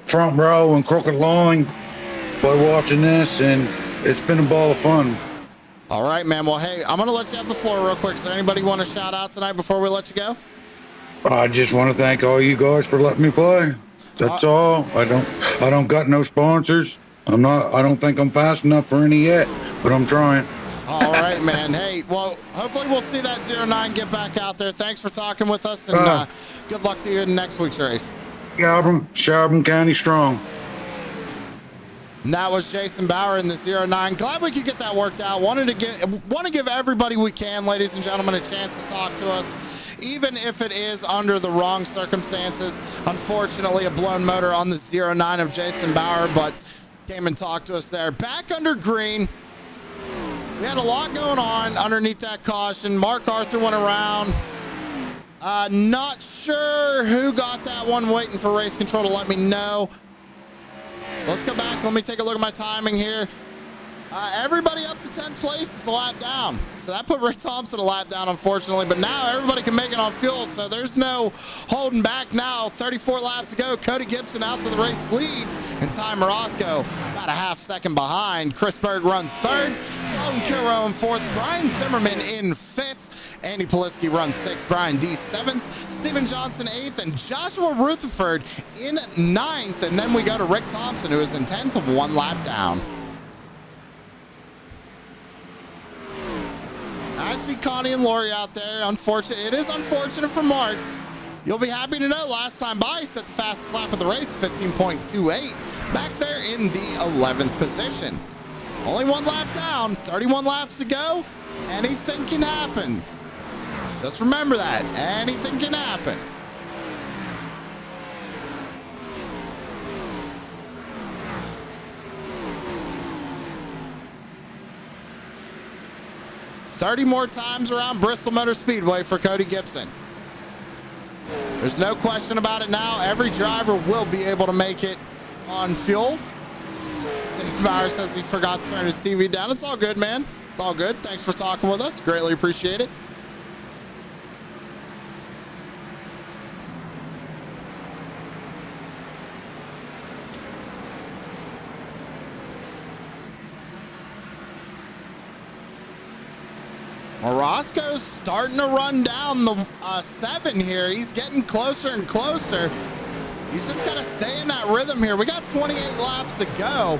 front row and crooked line by watching this, and it's been a ball of fun. All right, man. Well, hey, I'm going to let you have the floor real quick. Is there anybody want to shout out tonight before we let you go? I just want to thank all you guys for letting me play. That's all. I don't got no sponsors. I don't think I'm fast enough for any yet, but I'm trying. All right, man. Hey, well, hopefully we'll see that 09 get back out there. Thanks for talking with us, and good luck to you in next week's race. Shelburne County strong. And that was Jason Bauer in the 09. Glad we could get that worked out. Want to give everybody we can, ladies and gentlemen, a chance to talk to us, even if it is under the wrong circumstances. Unfortunately, a blown motor on the 09 of Jason Bauer, but came and talked to us there. Back under green. We had a lot going on underneath that caution. Mark Arthur went around. Not sure who got that one. Waiting for race control to let me know. So let's go back. Let me take a look at my timing here. Everybody up to 10th place is a lap down. So that put Rick Thompson a lap down, unfortunately. But now everybody can make it on fuel, so there's no holding back now. 34 laps to go. Cody Gibson out to the race lead. And Ty Morosco about a half second behind. Chris Berg runs third. Dalton Kilrow in fourth. Brian Zimmerman in fifth. Andy Polisky runs sixth. Brian D. seventh. Steven Johnson eighth. And Joshua Rutherford in ninth. And then we go to Rick Thompson, who is in 10th of one lap down. I see Connie and Lori out there. It is unfortunate for Mark. You'll be happy to know last time by he set the fastest lap of the race, 15.28. Back there in the 11th position. Only one lap down, 31 laps to go. Anything can happen. Just remember that. Anything can happen. $30 more times around Bristol Motor Speedway for Cody Gibson. There's no question about it now. Every driver will be able to make it on fuel. Jason Bauer says he forgot to turn his TV down. It's all good, man. It's all good. Thanks for talking with us. Greatly appreciate it. Morosco's starting to run down the 7 here. He's getting closer and closer. He's just got to stay in that rhythm here. We got 28 laps to go.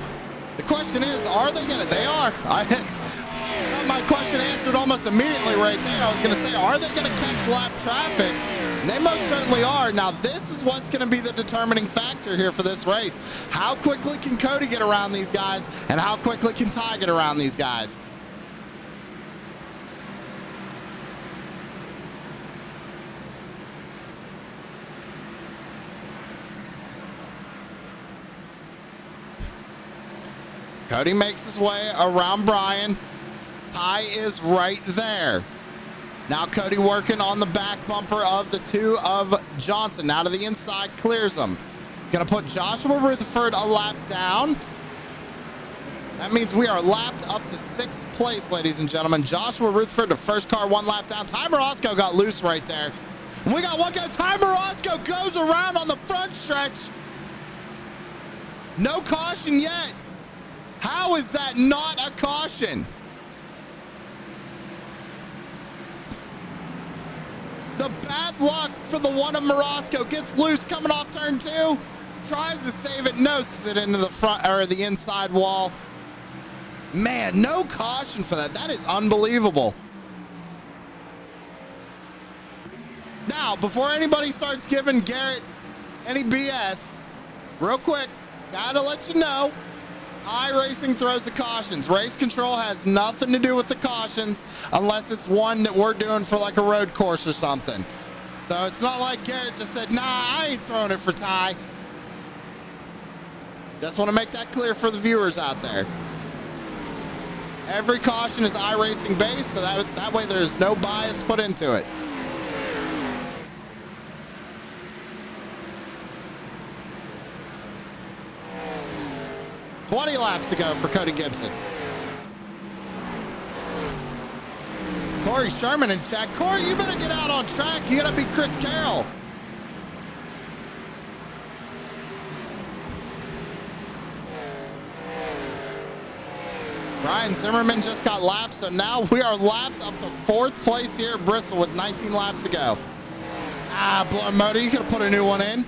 The question is, are they going to? They are. I got my question answered almost immediately right there. I was going to say, are they going to catch lap traffic? And they most certainly are. Now, this is what's going to be the determining factor here for this race. How quickly can Cody get around these guys, and how quickly can Ty get around these guys? Cody makes his way around Brian. Ty is right there. Now Cody working on the back bumper of the 2 of Johnson. Now to the inside, clears him. He's going to put Joshua Rutherford a lap down. That means we are lapped up to 6th place, ladies and gentlemen. Joshua Rutherford, the first car, 1 lap down. Ty Morosco got loose right there. And we got one go. Ty Morosco goes around on the front stretch. No caution yet. How is that not a caution? The bad luck for the 1 of Morosco. Gets loose coming off turn 2. Tries to save it. Noses it into the front or the inside wall. Man, no caution for that. That is unbelievable. Now, before anybody starts giving Garrett any BS, real quick, gotta let you know, iRacing throws the cautions. Race control has nothing to do with the cautions unless it's one that we're doing for like a road course or something. So it's not like Garrett just said, nah, I ain't throwing it for Ty. Just want to make that clear for the viewers out there. Every caution is iRacing based, so that way there's no bias put into it. $20 laps to go for Cody Gibson. Corey Sherman in check. Corey, you better get out on track. You gotta beat Chris Carroll. Brian Zimmerman just got lapped, so now we are lapped up to 4th place here at Bristol with 19 laps to go. Blown motor, you could have put a new one in.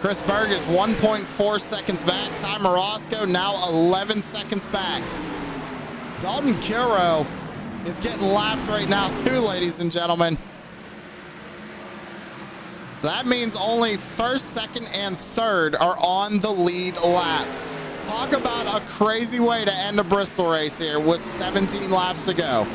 Chris Berg is 1.4 seconds back. Ty Morosco now 11 seconds back. Dalton Kilrow is getting lapped right now too, ladies and gentlemen. So that means only 1st, 2nd, and 3rd are on the lead lap. Talk about a crazy way to end a Bristol race here with 17 laps to go.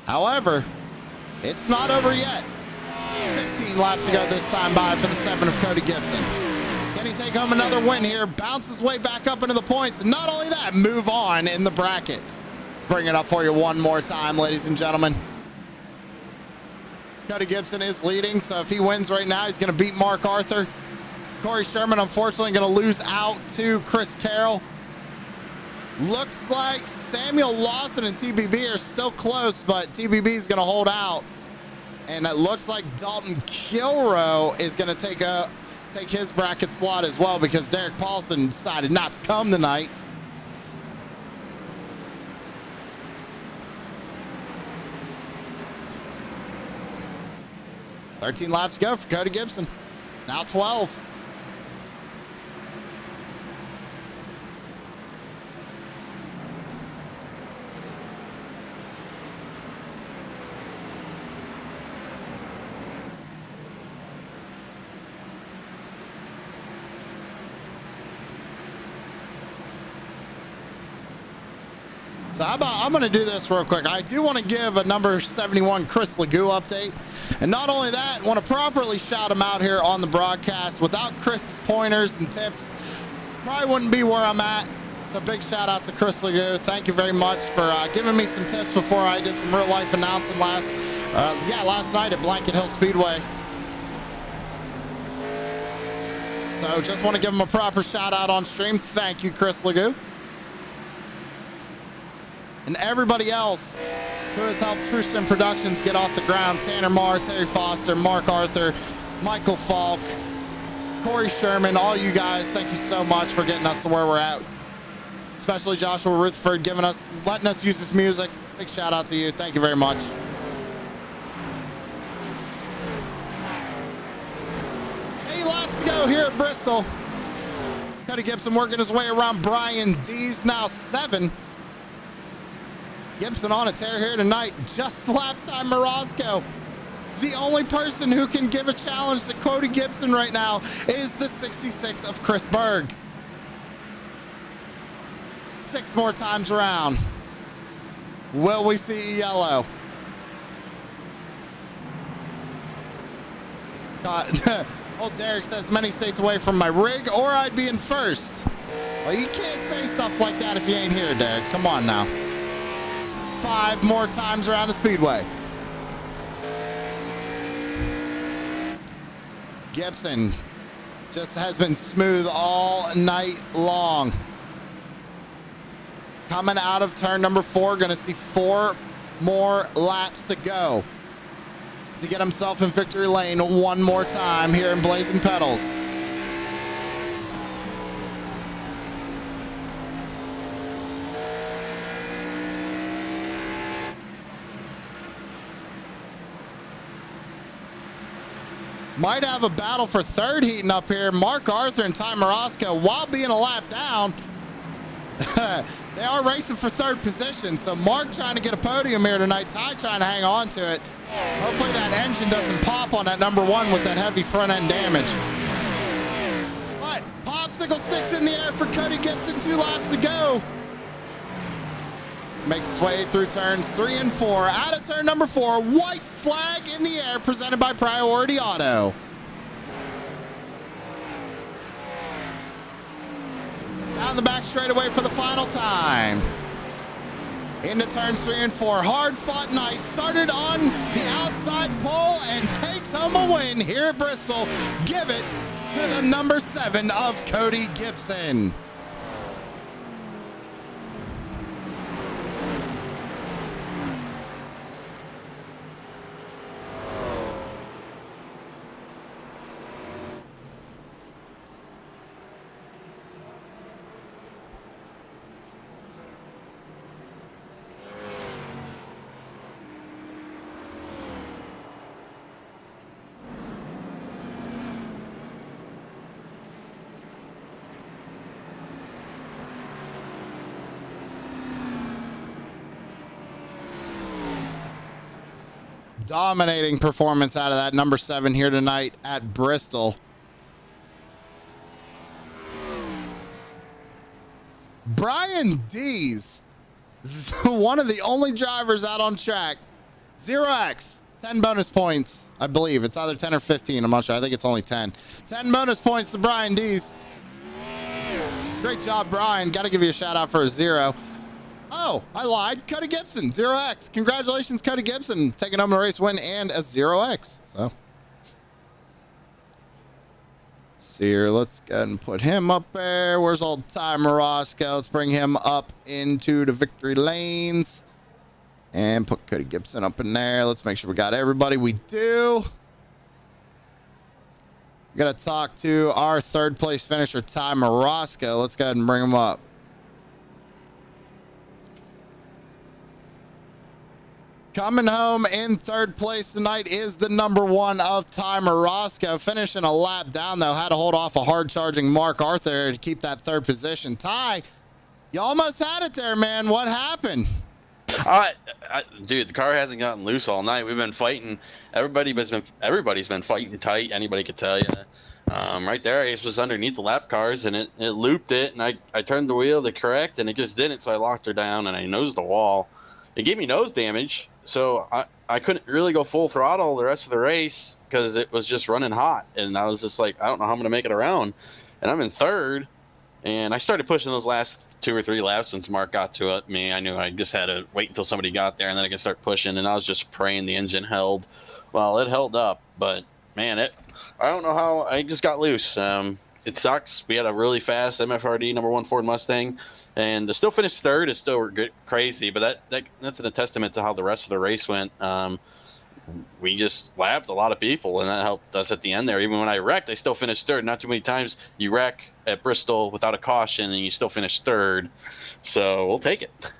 However, it's not over yet. 15 laps to go this time by for the 7 of Cody Gibson. Can he take home another win here? Bounce his way back up into the points. And not only that, move on in the bracket. Let's bring it up for you one more time, ladies and gentlemen. Cody Gibson is leading, so if he wins right now, he's going to beat Mark Arthur. Corey Sherman, unfortunately, going to lose out to Chris Carroll. Looks like Samuel Lawson and TBB are still close, but TBB is going to hold out. And it looks like Dalton Kilrow is going to take his bracket slot as well because Derek Paulson decided not to come tonight. $13 laps to go for Cody Gibson. Now 12. So how about, I'm going to do this real quick. I do want to give a number 71 Chris Legou update. And not only that, I want to properly shout him out here on the broadcast. Without Chris's pointers and tips, probably wouldn't be where I'm at. So big shout out to Chris Legou. Thank you very much for giving me some tips before I did some real life announcing last night at Blanket Hill Speedway. So just want to give him a proper shout out on stream. Thank you, Chris Legou. And everybody else who has helped True Sim Productions get off the ground. Tanner Marr, Terry Foster, Mark Arthur, Michael Falk, Corey Sherman, all you guys, thank you so much for getting us to where we're at. Especially Joshua Rutherford letting us use his music. Big shout out to you. Thank you very much. Eight laps to go here at Bristol. Cody Gibson working his way around Brian D's now 7. Gibson on a tear here tonight. Just lap time Morosco. The only person who can give a challenge to Cody Gibson right now is the 66 of Chris Berg. 6 more times around. Will we see yellow? Old Derek says many states away from my rig or I'd be in first. Well, you can't say stuff like that if you ain't here, Derek. Come on now. 5 more times around the speedway. Gibson just has been smooth all night long. Coming out of turn number 4, going to see 4 more laps to go to get himself in victory lane one more time here in Blazing Pedals. Might have a battle for 3rd heating up here. Mark Arthur and Ty Morosco, while being a lap down, They are racing for third position, so Mark trying to get a podium here tonight. Ty trying to hang on to it. Hopefully that engine doesn't pop on that number 1 with that heavy front end damage. But Popsicle sticks in the air for Cody Gibson. 2 laps to go. Makes his way through turns 3 and 4. Out of turn number 4, white flag in the air presented by Priority Auto. Down the back straightaway for the final time. Into turns 3 and 4. Hard fought night. Started on the outside pole and takes home a win here at Bristol. Give it to the number 7 of Cody Gibson. Dominating performance out of that number 7 here tonight at Bristol. Brian Dees, one of the only drivers out on track. 0x, 10 bonus points, I believe. It's either 10 or 15. I'm not sure. I think it's only 10. 10 bonus points to Brian Dees. Great job, Brian. Got to give you a shout out for a 0. Oh, I lied. Cody Gibson, 0x. Congratulations, Cody Gibson, taking home a race win and a 0x. So, let's see here. Let's go ahead and put him up there. Where's old Ty Morosco? Let's bring him up into the victory lanes and put Cody Gibson up in there. Let's make sure we got everybody. We do. We got to talk to our 3rd place finisher, Ty Morosco. Let's go ahead and bring him up. Coming home in 3rd place tonight is the number 1 of Ty Morosco. Finishing a lap down, though. Had to hold off a hard-charging Mark Arthur to keep that 3rd position. Ty, you almost had it there, man. What happened? Dude, the car hasn't gotten loose all night. We've been fighting. Everybody's been fighting tight. Anybody could tell you. Right there, I was underneath the lap cars, and it looped it, and I turned the wheel to correct, and it just didn't, so I locked her down, and I nosed the wall. It gave me nose damage, so I couldn't really go full throttle the rest of the race because it was just running hot, and I was just like, I don't know how I'm going to make it around. And I'm in 3rd, and I started pushing those last 2 or 3 laps once Mark got to me. I knew I just had to wait until somebody got there, and then I could start pushing, and I was just praying the engine held. Well, it held up, but, man, I don't know how I just got loose. It sucks. We had a really fast MFRD number 1 Ford Mustang, and to still finish 3rd is still crazy. But that's a testament to how the rest of the race went. We just lapped a lot of people, and that helped us at the end there. Even when I wrecked, I still finished 3rd. Not too many times you wreck at Bristol without a caution, and you still finish 3rd. So we'll take it.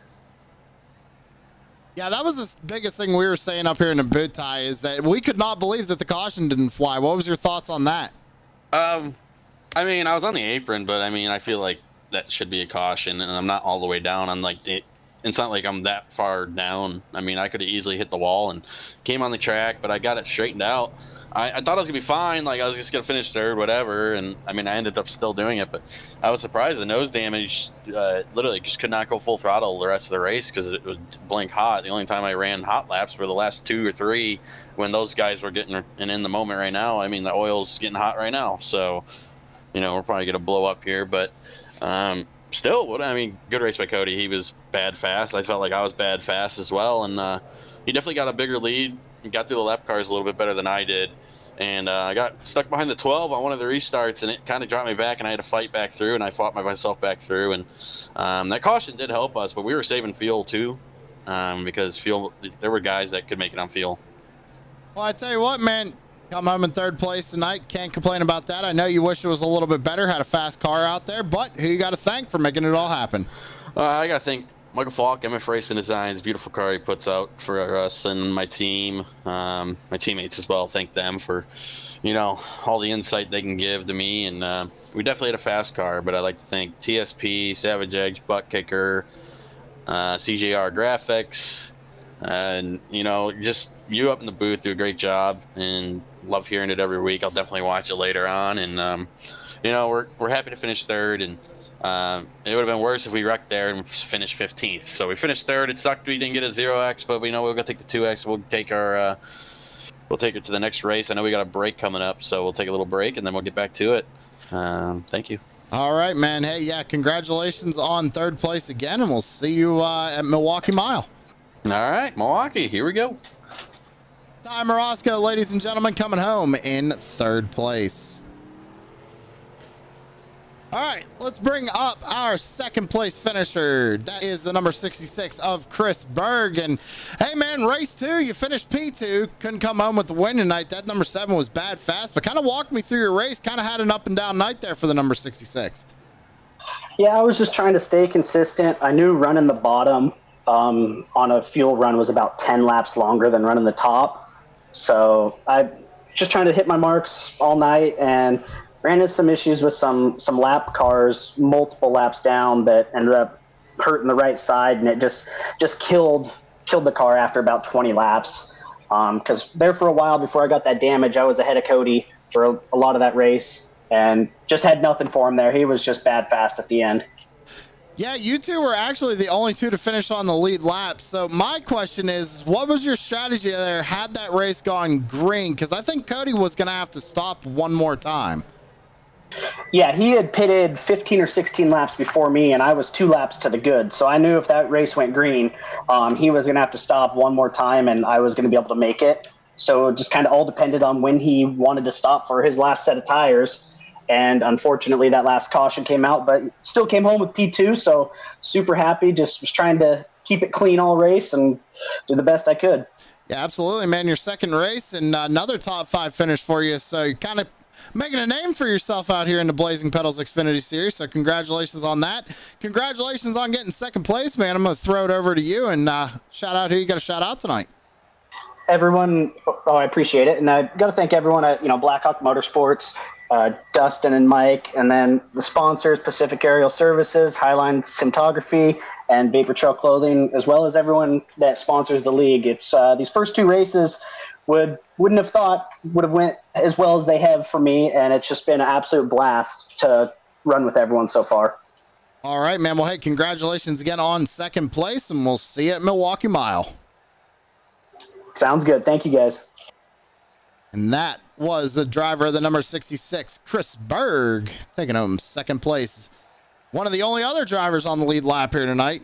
Yeah, that was the biggest thing we were saying up here in the booth, Ty, is that we could not believe that the caution didn't fly. What was your thoughts on that? I mean, I was on the apron, but I mean, I feel like that should be a caution, and I'm not all the way down. I'm like, it's not like I'm that far down. I mean, I could have easily hit the wall and came on the track, but I got it straightened out. I thought I was gonna be fine, like I was just gonna finish 3rd, whatever, and I mean, I ended up still doing it, but I was surprised. The nose damage, literally just could not go full throttle the rest of the race because it was blink hot. The only time I ran hot laps were the last 2 or 3 when those guys were getting, and in the moment right now, I mean, the oil's getting hot right now, so you know, we're probably gonna blow up here, but still, I mean, good race by Cody. He was bad fast. I felt like I was bad fast as well, and he definitely got a bigger lead. He got through the lap cars a little bit better than I did, and I got stuck behind the 12 on one of the restarts, and it kind of dropped me back, and I had to fight back through, and I fought myself back through, and that caution did help us, but we were saving fuel too, because there were guys that could make it on fuel. Well, I tell you what, man. Come home in 3rd place tonight. Can't complain about that. I know you wish it was a little bit better, had a fast car out there, but who you got to thank for making it all happen? I got to thank Michael Falk, MF Racing Designs, beautiful car he puts out for us and my team, my teammates as well. Thank them for all the insight they can give to me. And we definitely had a fast car, but I'd like to thank TSP, Savage Edge, Butt Kicker, CJR Graphics, and just you up in the booth do a great job, and love hearing it every week. I'll definitely watch it later on, and we're happy to finish third, and it would have been worse if we wrecked there and finished 15th. So we finished third. It sucked we didn't get a 0x, but we know we're gonna take the 2x. We'll take it to the next race. I know we got a break coming up, so we'll take a little break and then we'll get back to it. Thank you. All right, man. Hey, yeah, congratulations on third place again, and we'll see you at Milwaukee Mile. All right, Milwaukee, here we go. Ty Morosco, ladies and gentlemen, coming home in third place. All right, let's bring up our second place finisher. That is the number 66 of Chris Berg. And hey, man, race 2, you finished P2. Couldn't come home with the win tonight. That number 7 was bad fast, but kind of walked me through your race. Kind of had an up and down night there for the number 66. Yeah, I was just trying to stay consistent. I knew running the bottom on a fuel run was about 10 laps longer than running the top. So I just trying to hit my marks all night and ran into some issues with some lap cars, multiple laps down, that ended up hurting the right side, and it just killed the car after about 20 laps. Because there for a while before I got that damage, I was ahead of Cody for a lot of that race, and just had nothing for him there. He was just bad fast at the end. Yeah, you two were actually the only two to finish on the lead lap. So my question is, what was your strategy there had that race gone green? Because I think Cody was going to have to stop one more time. Yeah, he had pitted 15 or 16 laps before me, and I was 2 laps to the good. So I knew if that race went green, he was going to have to stop one more time, and I was going to be able to make it. So it just kind of all depended on when he wanted to stop for his last set of tires. And unfortunately, that last caution came out, but still came home with P2, so super happy. Just was trying to keep it clean all race and do the best I could. Yeah, absolutely, man. Your second race and another top 5 finish for you. So you kind of making a name for yourself out here in the Blazing Pedals Xfinity Series, so congratulations on that. Congratulations on getting second place, man. I'm going to throw it over to you and shout out who you got to shout out tonight. Everyone, I appreciate it, and I got to thank everyone at Blackhawk Motorsports, Dustin and Mike, and then the sponsors, Pacific Aerial Services, Highline Cinematography, and Vapor Trail Clothing, as well as everyone that sponsors the league. It's these first 2 races wouldn't have thought would have went as well as they have for me, and it's just been an absolute blast to run with everyone so far. All right, man. Well, hey, congratulations again on second place, and we'll see you at Milwaukee Mile. Sounds good. Thank you, guys. And that was the driver of the number 66, Chris Berg, taking home second place. One of the only other drivers on the lead lap here tonight.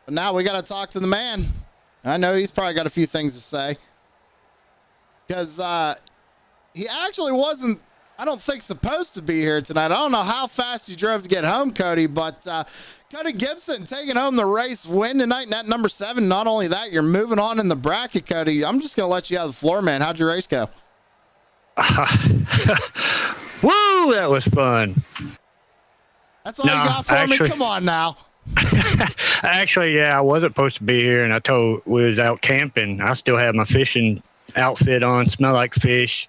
But now we got to talk to the man. I know he's probably got a few things to say, because he actually wasn't, I don't think, supposed to be here tonight. I don't know how fast you drove to get home, Cody, but Cody Gibson taking home the race win tonight, and that number 7. Not only that, you're moving on in the bracket, Cody. I'm just going to let you out of the floor, man. How'd your race go? Woo, that was fun. That's all you got for me? Come on now. Actually, yeah, I wasn't supposed to be here, and we was out camping. I still had my fishing outfit on, smell like fish.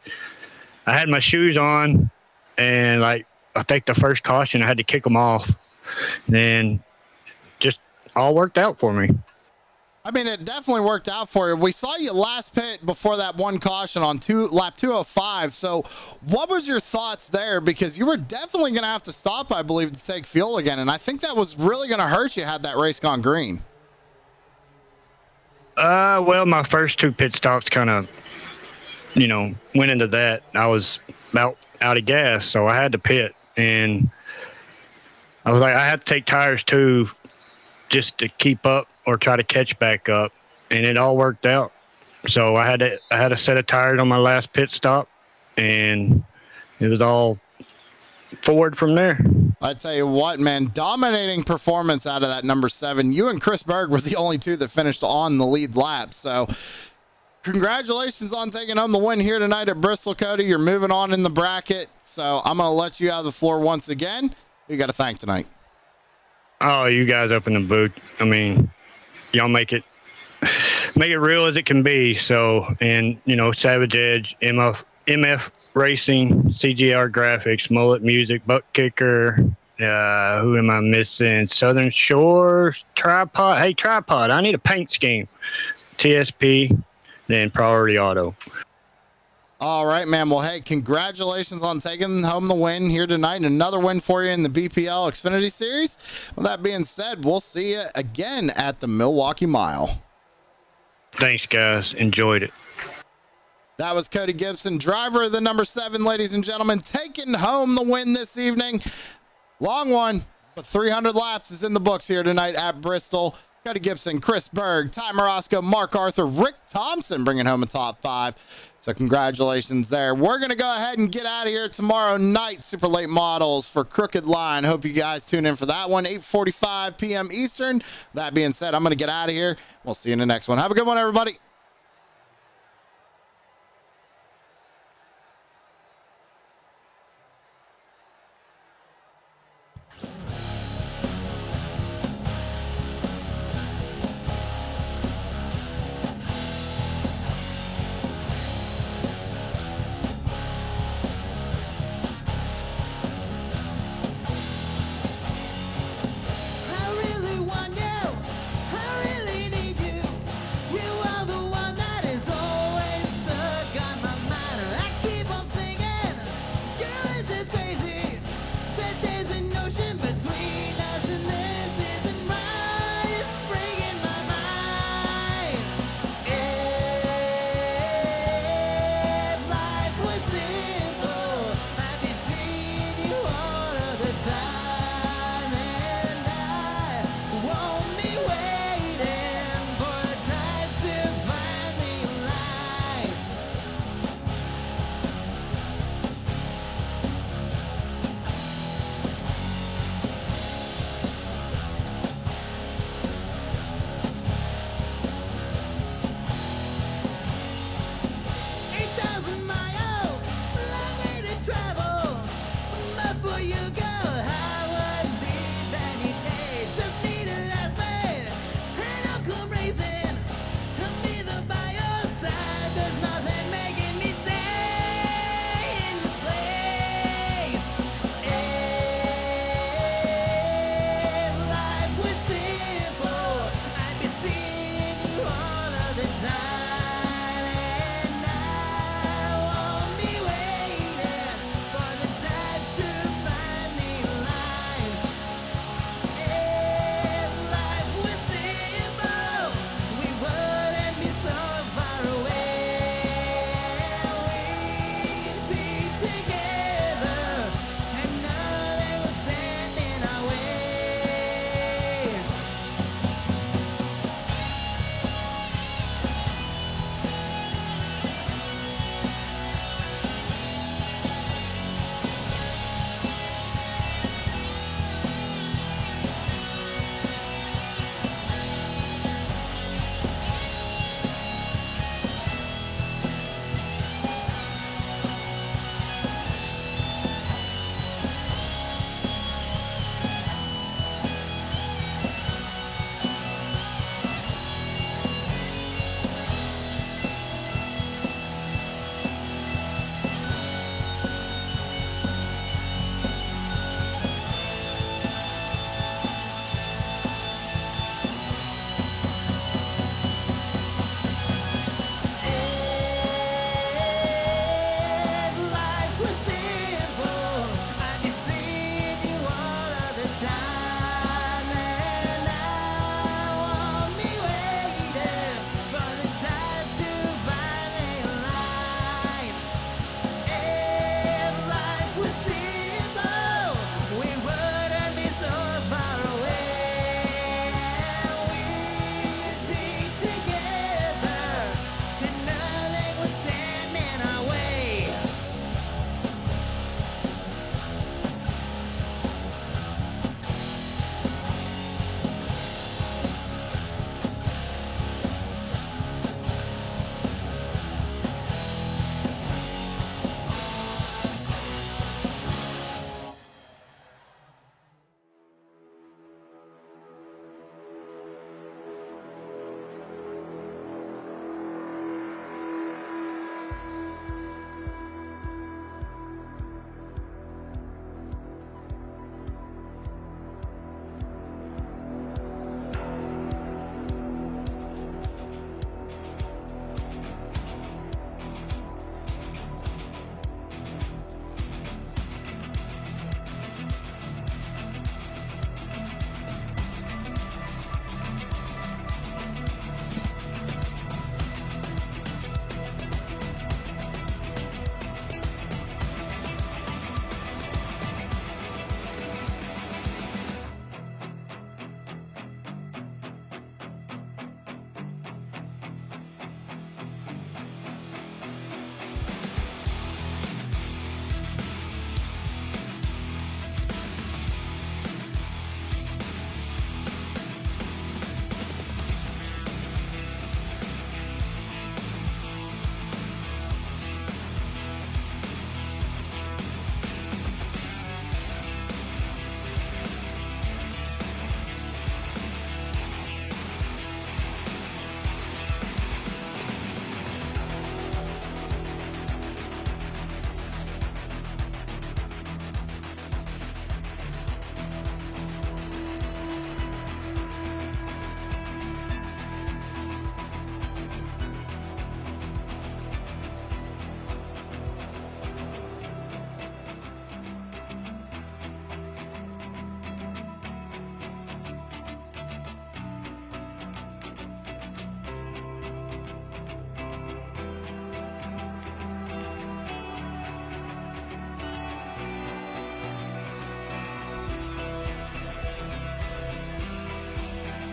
I had my shoes on, and I think the first caution, I had to kick them off. Then just all worked out for me. I mean, it definitely worked out for you. We saw you last pit before that one caution on lap 205. So what was your thoughts there? Because you were definitely going to have to stop, I believe, to take fuel again. And I think that was really going to hurt you had that race gone green. Well, my first 2 pit stops kind of, went into that. I was about out of gas, so I had to pit. And I was like, I had to take tires too, just to keep up or try to catch back up, and it all worked out. So I had a set of tires on my last pit stop, and it was all forward from there. I tell you what, man, dominating performance out of that number 7. You and Chris Berg were the only 2 that finished on the lead lap. So congratulations on taking home the win here tonight at Bristol, Cody. You're moving on in the bracket. So I'm going to let you out of the floor once again. Who you got to thank tonight? Oh, you guys up in the booth. I mean, y'all make it real as it can be. So, and Savage Edge, Emma MF Racing, CGR Graphics, Mullet Music, Butt Kicker. Who am I missing? Southern Shores, Tripod. Hey, Tripod, I need a paint scheme. TSP, then Priority Auto. All right, man. Well, hey, congratulations on taking home the win here tonight. And another win for you in the BPL Xfinity Series. With that being said, we'll see you again at the Milwaukee Mile. Thanks, guys. Enjoyed it. That was Cody Gibson, driver of the number 7, ladies and gentlemen, taking home the win this evening. Long one, but 300 laps is in the books here tonight at Bristol. Cody Gibson, Chris Berg, Ty Marosco, Mark Arthur, Rick Thompson bringing home a top 5. So congratulations there. We're going to go ahead and get out of here tomorrow night, Super Late Models for Crooked Line. Hope you guys tune in for that one, 8:45 p.m. Eastern. That being said, I'm going to get out of here. We'll see you in the next one. Have a good one, everybody.